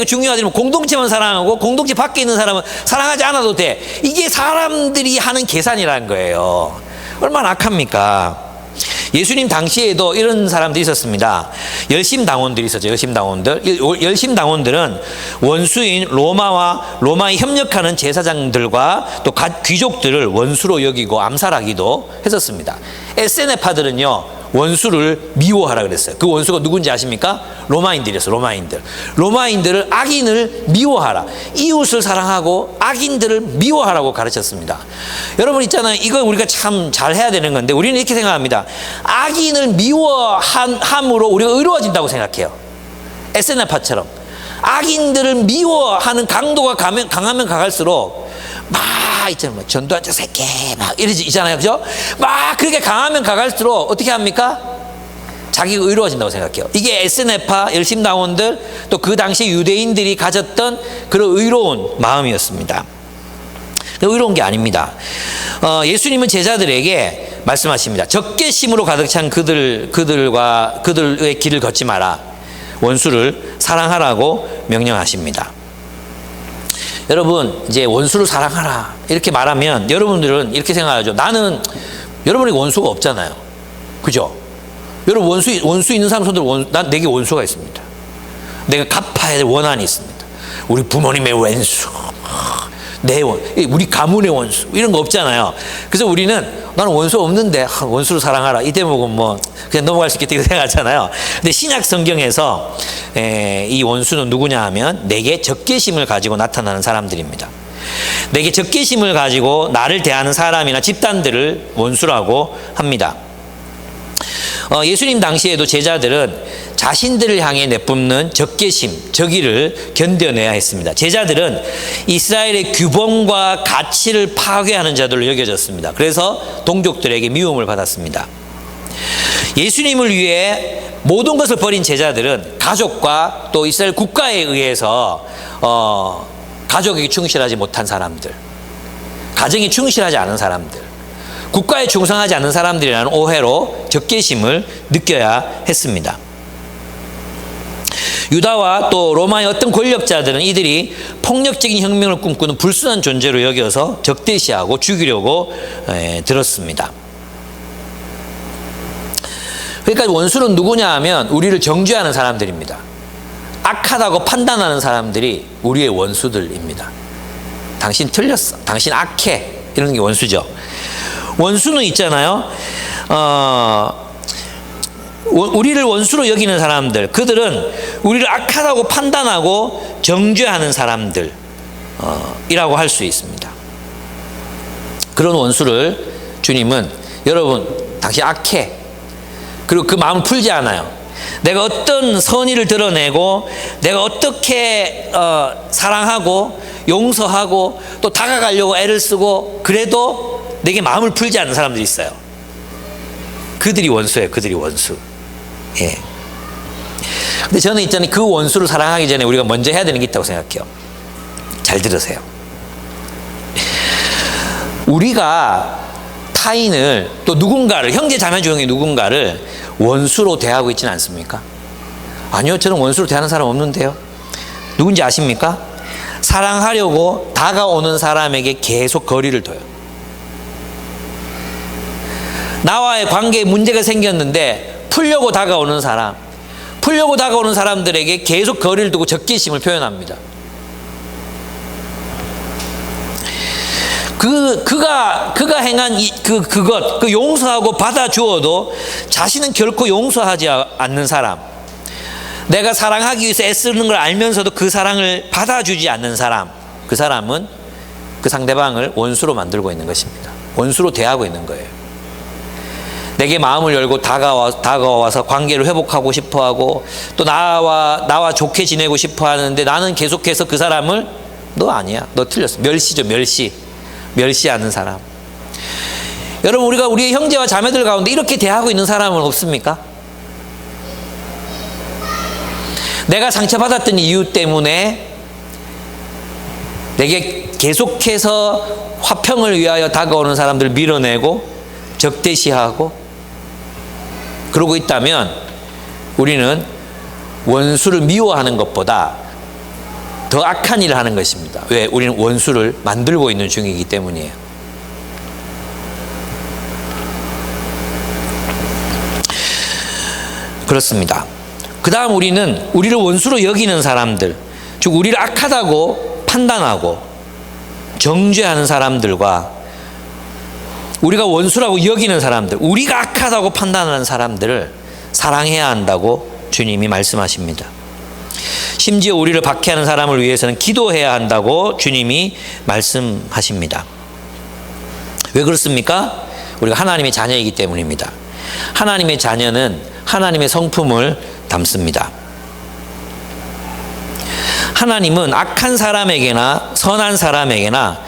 중요하지만 공동체만 사랑하고 공동체 밖에 있는 사람은 사랑하지 않아도 돼. 이게 사람들이 하는 계산이라는 거예요. 얼마나 악합니까? 예수님 당시에도 이런 사람들이 있었습니다. 열심당원들이 있었죠. 열심당원들은 원수인 로마에 협력하는 제사장들과 또 귀족들을 원수로 여기고 암살하기도 했었습니다. 에세네파들은요, 원수를 미워하라 그랬어요. 그 원수가 누군지 아십니까? 로마인들이었어요. 로마인들을, 악인을 미워하라. 이웃을 사랑하고 악인들을 미워하라고 가르쳤습니다. 여러분 있잖아요. 이거 우리가 참 잘해야 되는 건데 우리는 이렇게 생각합니다. 악인을 미워함으로 우리가 의로워진다고 생각해요. 에세네파처럼 악인들을 미워하는 강도가 강하면 강할수록 있잖아요. 전두환 저 새끼 이러잖아요. 그죠? 그렇게 강하면 강할수록 어떻게 합니까? 자기가 의로워진다고 생각해요. 이게 에스네파 열심당원들 또 그 당시 유대인들이 가졌던 그런 의로운 마음이었습니다. 의로운 게 아닙니다. 예수님은 제자들에게 말씀하십니다. 적개심으로 가득 찬 그들의 길을 걷지 마라. 원수를 사랑하라고 명령하십니다. 여러분, 이제 원수를 사랑하라 이렇게 말하면 여러분들은 이렇게 생각하죠. 여러분에게 원수가 없잖아요. 그죠? 여러분 원수 있는 사람 손들어. 내게 원수가 있습니다. 내가 갚아야 될 원한이 있습니다. 우리 부모님의 원수, 우리 가문의 원수, 이런 거 없잖아요. 그래서 나는 원수 없는데 원수를 사랑하라 이때 보고 그냥 넘어갈 수 있겠다 생각하잖아요. 근데 신약 성경에서 이 원수는 누구냐 하면 내게 적개심을 가지고 나타나는 사람들입니다. 내게 적개심을 가지고 나를 대하는 사람이나 집단들을 원수라고 합니다. 예수님 당시에도 제자들은 자신들을 향해 내뿜는 적개심, 적의를 견뎌내야 했습니다. 제자들은 이스라엘의 규범과 가치를 파괴하는 자들로 여겨졌습니다. 그래서 동족들에게 미움을 받았습니다. 예수님을 위해 모든 것을 버린 제자들은 가족과 또 이스라엘 국가에 의해서 가족에게 충실하지 못한 사람들, 가정에 충실하지 않은 사람들, 국가에 충성하지 않는 사람들이라는 오해로 적개심을 느껴야 했습니다. 유다와 또 로마의 어떤 권력자들은 이들이 폭력적인 혁명을 꿈꾸는 불순한 존재로 여겨서 적대시하고 죽이려고 들었습니다. 그러니까 원수는 누구냐 하면 우리를 정죄하는 사람들입니다. 악하다고 판단하는 사람들이 우리의 원수들입니다. 당신 틀렸어, 당신 악해, 이런 게 원수죠. 원수는 있잖아요. 우리를 원수로 여기는 사람들, 그들은 우리를 악하다고 판단하고 정죄하는 사람들 이라고 할 수 있습니다. 그런 원수를 주님은 여러분 당신 악해, 그리고 그 마음을 풀지 않아요. 내가 어떤 선의를 드러내고 내가 어떻게 사랑하고 용서하고 또 다가가려고 애를 쓰고 그래도 내게 마음을 풀지 않는 사람들이 있어요. 그들이 원수예요. 그들이 원수. 예. 근데 저는 있잖아요, 그 원수를 사랑하기 전에 우리가 먼저 해야 되는 게 있다고 생각해요. 잘 들으세요. 우리가 타인을, 또 누군가를, 형제 자매 중에 누군가를 원수로 대하고 있지는 않습니까? 아니요, 저는 원수로 대하는 사람 없는데요. 누군지 아십니까? 사랑하려고 다가오는 사람에게 계속 거리를 둬요. 나와의 관계에 문제가 생겼는데 풀려고 다가오는 사람들에게 계속 거리를 두고 적개심을 표현합니다. 그가 행한 그것 용서하고 받아주어도 자신은 결코 용서하지 않는 사람, 내가 사랑하기 위해서 애쓰는 걸 알면서도 그 사랑을 받아주지 않는 사람, 그 사람은 그 상대방을 원수로 만들고 있는 것입니다. 원수로 대하고 있는 거예요. 내게 마음을 열고 다가와서 관계를 회복하고 싶어하고 또 나와 좋게 지내고 싶어 하는데 나는 계속해서 그 사람을 너 아니야, 너 틀렸어, 멸시하는 사람. 여러분, 우리가 우리의 형제와 자매들 가운데 이렇게 대하고 있는 사람은 없습니까? 내가 상처받았던 이유 때문에 내게 계속해서 화평을 위하여 다가오는 사람들을 밀어내고 적대시하고 그러고 있다면 우리는 원수를 미워하는 것보다 더 악한 일을 하는 것입니다. 왜? 우리는 원수를 만들고 있는 중이기 때문이에요. 그렇습니다. 그 다음 우리를 원수로 여기는 사람들, 즉 우리를 악하다고 판단하고 정죄하는 사람들과 우리가 원수라고 여기는 사람들, 우리가 악하다고 판단하는 사람들을 사랑해야 한다고 주님이 말씀하십니다. 심지어 우리를 박해하는 사람을 위해서는 기도해야 한다고 주님이 말씀하십니다. 왜 그렇습니까? 우리가 하나님의 자녀이기 때문입니다. 하나님의 자녀는 하나님의 성품을 담습니다. 하나님은 악한 사람에게나 선한 사람에게나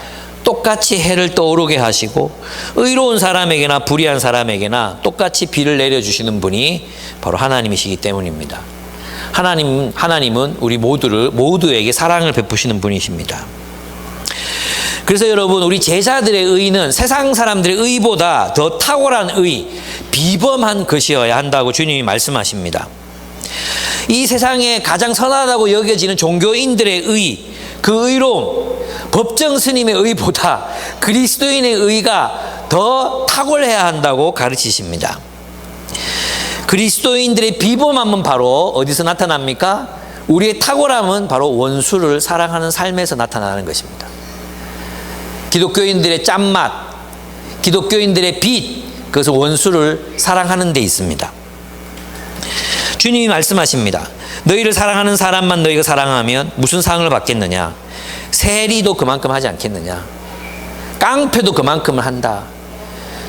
똑같이 해를 떠오르게 하시고 의로운 사람에게나 불의한 사람에게나 똑같이 비를 내려주시는 분이 바로 하나님이시기 때문입니다. 하나님은 우리 모두에게 사랑을 베푸시는 분이십니다. 그래서 여러분, 우리 제자들의 의는 세상 사람들의 의보다 더 탁월한 의, 비범한 것이어야 한다고 주님이 말씀하십니다. 이 세상에 가장 선하다고 여겨지는 종교인들의 의, 그 의로움, 법정 스님의 의보다 그리스도인의 의가 더 탁월해야 한다고 가르치십니다. 그리스도인들의 비범함은 바로 어디서 나타납니까? 우리의 탁월함은 바로 원수를 사랑하는 삶에서 나타나는 것입니다. 기독교인들의 짠맛, 기독교인들의 빛, 그것은 원수를 사랑하는 데 있습니다. 주님이 말씀하십니다. 너희를 사랑하는 사람만 너희가 사랑하면 무슨 상을 받겠느냐? 세리도 그만큼 하지 않겠느냐? 깡패도 그만큼을 한다.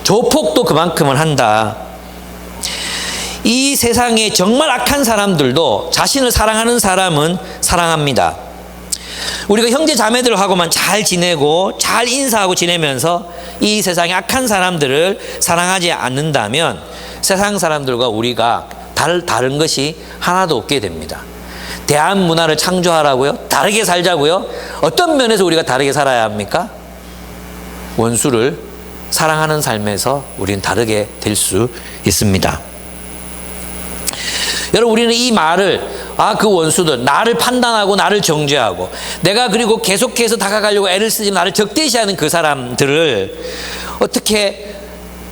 조폭도 그만큼을 한다. 이 세상에 정말 악한 사람들도 자신을 사랑하는 사람은 사랑합니다. 우리가 형제 자매들하고만 잘 지내고 잘 인사하고 지내면서 이 세상에 악한 사람들을 사랑하지 않는다면 세상 사람들과 우리가 다른 것이 하나도 없게 됩니다. 대한 문화를 창조하라고요? 다르게 살자고요? 어떤 면에서 우리가 다르게 살아야 합니까? 원수를 사랑하는 삶에서 우리는 다르게 될 수 있습니다. 여러분, 우리는 이 말을 그 원수들, 나를 판단하고 나를 정죄하고 내가 그리고 계속해서 다가가려고 애를 쓰지 나를 적대시하는 그 사람들을 어떻게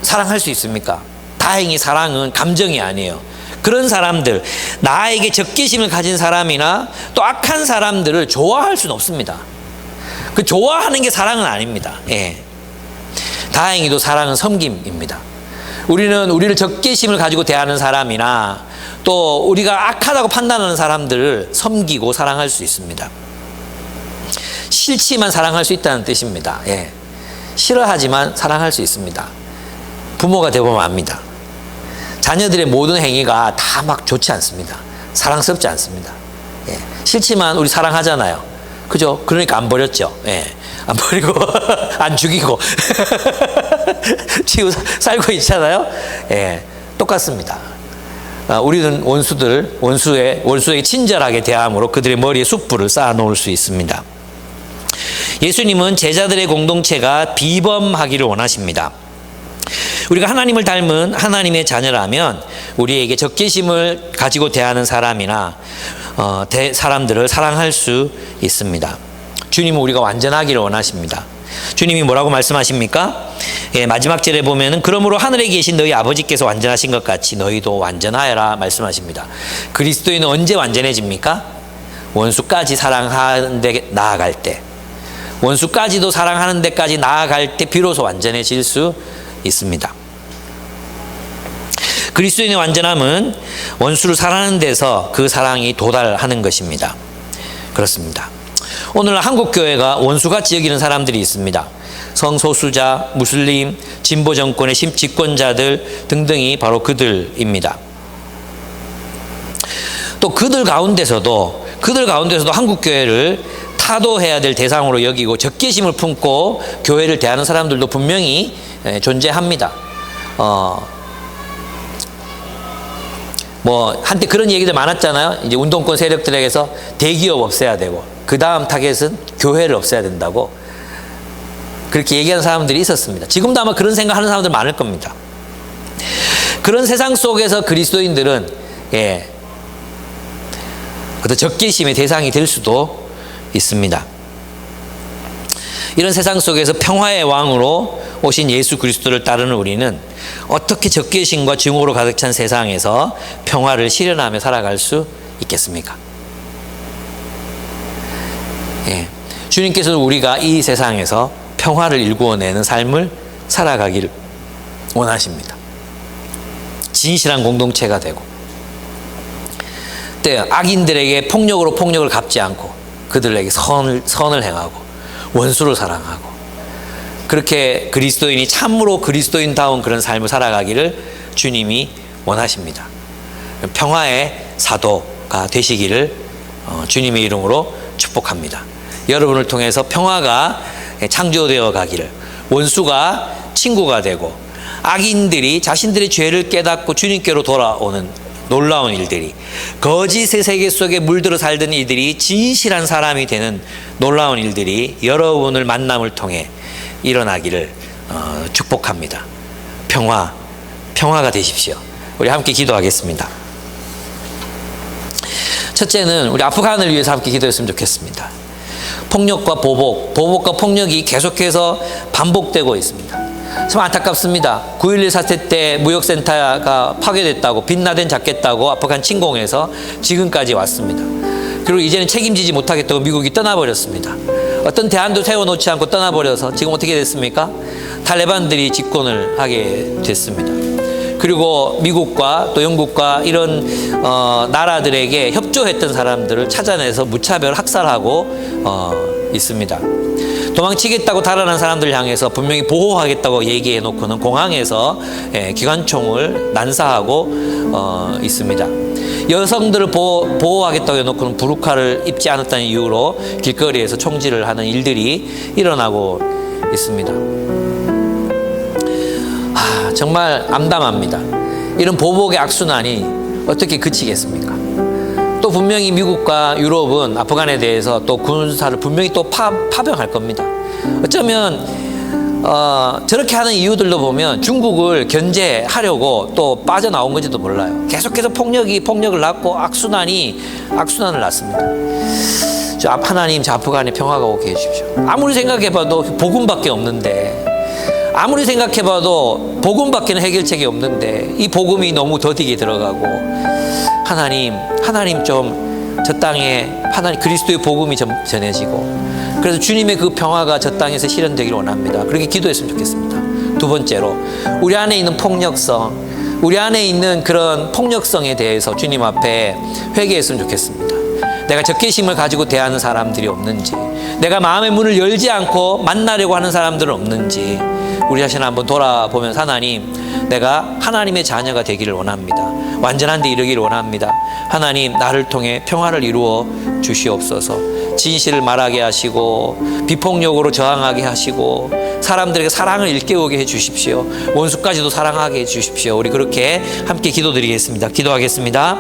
사랑할 수 있습니까? 다행히 사랑은 감정이 아니에요. 그런 사람들, 나에게 적개심을 가진 사람이나 또 악한 사람들을 좋아할 수는 없습니다. 그 좋아하는 게 사랑은 아닙니다. 예. 다행히도 사랑은 섬김입니다. 우리는 우리를 적개심을 가지고 대하는 사람이나 또 우리가 악하다고 판단하는 사람들을 섬기고 사랑할 수 있습니다. 싫지만 사랑할 수 있다는 뜻입니다. 예. 싫어하지만 사랑할 수 있습니다. 부모가 되어보면 압니다. 자녀들의 모든 행위가 다 막 좋지 않습니다. 사랑스럽지 않습니다. 예. 싫지만 우리 사랑하잖아요. 그죠? 그러니까 안 버렸죠. 예. 안 버리고 안 죽이고 치고 살고 있잖아요. 예. 똑같습니다. 우리는 원수에게 친절하게 대함으로 그들의 머리에 숯불을 쌓아 놓을 수 있습니다. 예수님은 제자들의 공동체가 비범하기를 원하십니다. 우리가 하나님을 닮은 하나님의 자녀라면 우리에게 적개심을 가지고 대하는 사람이나 사람들을 사랑할 수 있습니다. 주님은 우리가 완전하기를 원하십니다. 주님이 뭐라고 말씀하십니까? 예, 마지막 절에 보면은 그러므로 하늘에 계신 너희 아버지께서 완전하신 것 같이 너희도 완전하여라 말씀하십니다. 그리스도인은 언제 완전해집니까? 원수까지 사랑하는 데 나아갈 때, 원수까지도 사랑하는 데까지 나아갈 때 비로소 완전해질 수 있습니다. 그리스도인의 완전함은 원수를 사랑하는 데서 그 사랑이 도달하는 것입니다. 그렇습니다. 오늘 한국 교회가 원수같이 여기는 사람들이 있습니다. 성소수자, 무슬림, 진보 정권의 집권자들 등등이 바로 그들입니다. 또 그들 가운데서도 한국 교회를 타도해야 될 대상으로 여기고 적개심을 품고 교회를 대하는 사람들도 분명히 존재합니다. 한때 그런 얘기들 많았잖아요. 이제 운동권 세력들에게서 대기업 없애야 되고, 그 다음 타겟은 교회를 없애야 된다고 그렇게 얘기하는 사람들이 있었습니다. 지금도 아마 그런 생각하는 사람들 많을 겁니다. 그런 세상 속에서 그리스도인들은 어떤 적개심의 대상이 될 수도 있습니다. 이런 세상 속에서 평화의 왕으로 오신 예수 그리스도를 따르는 우리는 어떻게 적개심과 증오로 가득 찬 세상에서 평화를 실현하며 살아갈 수 있겠습니까? 주님께서는 우리가 이 세상에서 평화를 일구어내는 삶을 살아가기를 원하십니다. 진실한 공동체가 되고, 또 악인들에게 폭력으로 폭력을 갚지 않고 그들에게 선을 행하고 원수를 사랑하고, 그렇게 그리스도인이 참으로 그리스도인다운 그런 삶을 살아가기를 주님이 원하십니다. 평화의 사도가 되시기를 주님의 이름으로 축복합니다. 여러분을 통해서 평화가 창조되어 가기를, 원수가 친구가 되고 악인들이 자신들의 죄를 깨닫고 주님께로 돌아오는 놀라운 일들이, 거짓의 세계 속에 물들어 살던 이들이 진실한 사람이 되는 놀라운 일들이 여러분을 만남을 통해 일어나기를 축복합니다. 평화가 되십시오. 우리 함께 기도하겠습니다. 첫째는 우리 아프간을 위해서 함께 기도했으면 좋겠습니다. 폭력과 보복과 폭력이 계속해서 반복되고 있습니다. 참 안타깝습니다. 9.11 사태 때 무역센터가 파괴됐다고, 빈라덴 잡겠다고 아프간 침공해서 지금까지 왔습니다. 그리고 이제는 책임지지 못하겠다고 미국이 떠나버렸습니다. 어떤 대안도 세워놓지 않고 떠나버려서 지금 어떻게 됐습니까? 탈레반들이 집권을 하게 됐습니다. 그리고 미국과 또 영국과 이런 나라들에게 협조했던 사람들을 찾아내서 무차별 학살하고 있습니다. 도망치겠다고 달아난 사람들 향해서 분명히 보호하겠다고 얘기해 놓고는 공항에서 기관총을 난사하고 있습니다. 여성들을 보호하겠다고 해놓고는 부르카를 입지 않았다는 이유로 길거리에서 총질을 하는 일들이 일어나고 있습니다. 정말 암담합니다. 이런 보복의 악순환이 어떻게 그치겠습니까? 또 분명히 미국과 유럽은 아프간에 대해서 또 군사를 분명히 또 파병할 겁니다. 어쩌면 저렇게 하는 이유들도 보면 중국을 견제하려고 또 빠져나온 건지도 몰라요. 계속해서 폭력을 낳고 악순환을 낳습니다. 하나님, 저 아프간에 평화가 오게 해주십시오. 아무리 생각해봐도 복음밖에 없는데, 아무리 생각해봐도 복음밖에는 해결책이 없는데, 이 복음이 너무 더디게 들어가고, 하나님 좀 저 땅에 그리스도의 복음이 전해지고, 그래서 주님의 그 평화가 저 땅에서 실현되기를 원합니다. 그렇게 기도했으면 좋겠습니다. 두 번째로, 우리 안에 있는 폭력성, 우리 안에 있는 그런 폭력성에 대해서 주님 앞에 회개했으면 좋겠습니다. 내가 적개심을 가지고 대하는 사람들이 없는지, 내가 마음의 문을 열지 않고 만나려고 하는 사람들은 없는지 우리 자신을 한번 돌아보면서, 하나님, 내가 하나님의 자녀가 되기를 원합니다. 완전한 데 이르기를 원합니다. 하나님, 나를 통해 평화를 이루어 주시옵소서. 진실을 말하게 하시고 비폭력으로 저항하게 하시고 사람들에게 사랑을 일깨우게 해 주십시오. 원수까지도 사랑하게 해 주십시오. 우리 그렇게 함께 기도드리겠습니다. 기도하겠습니다.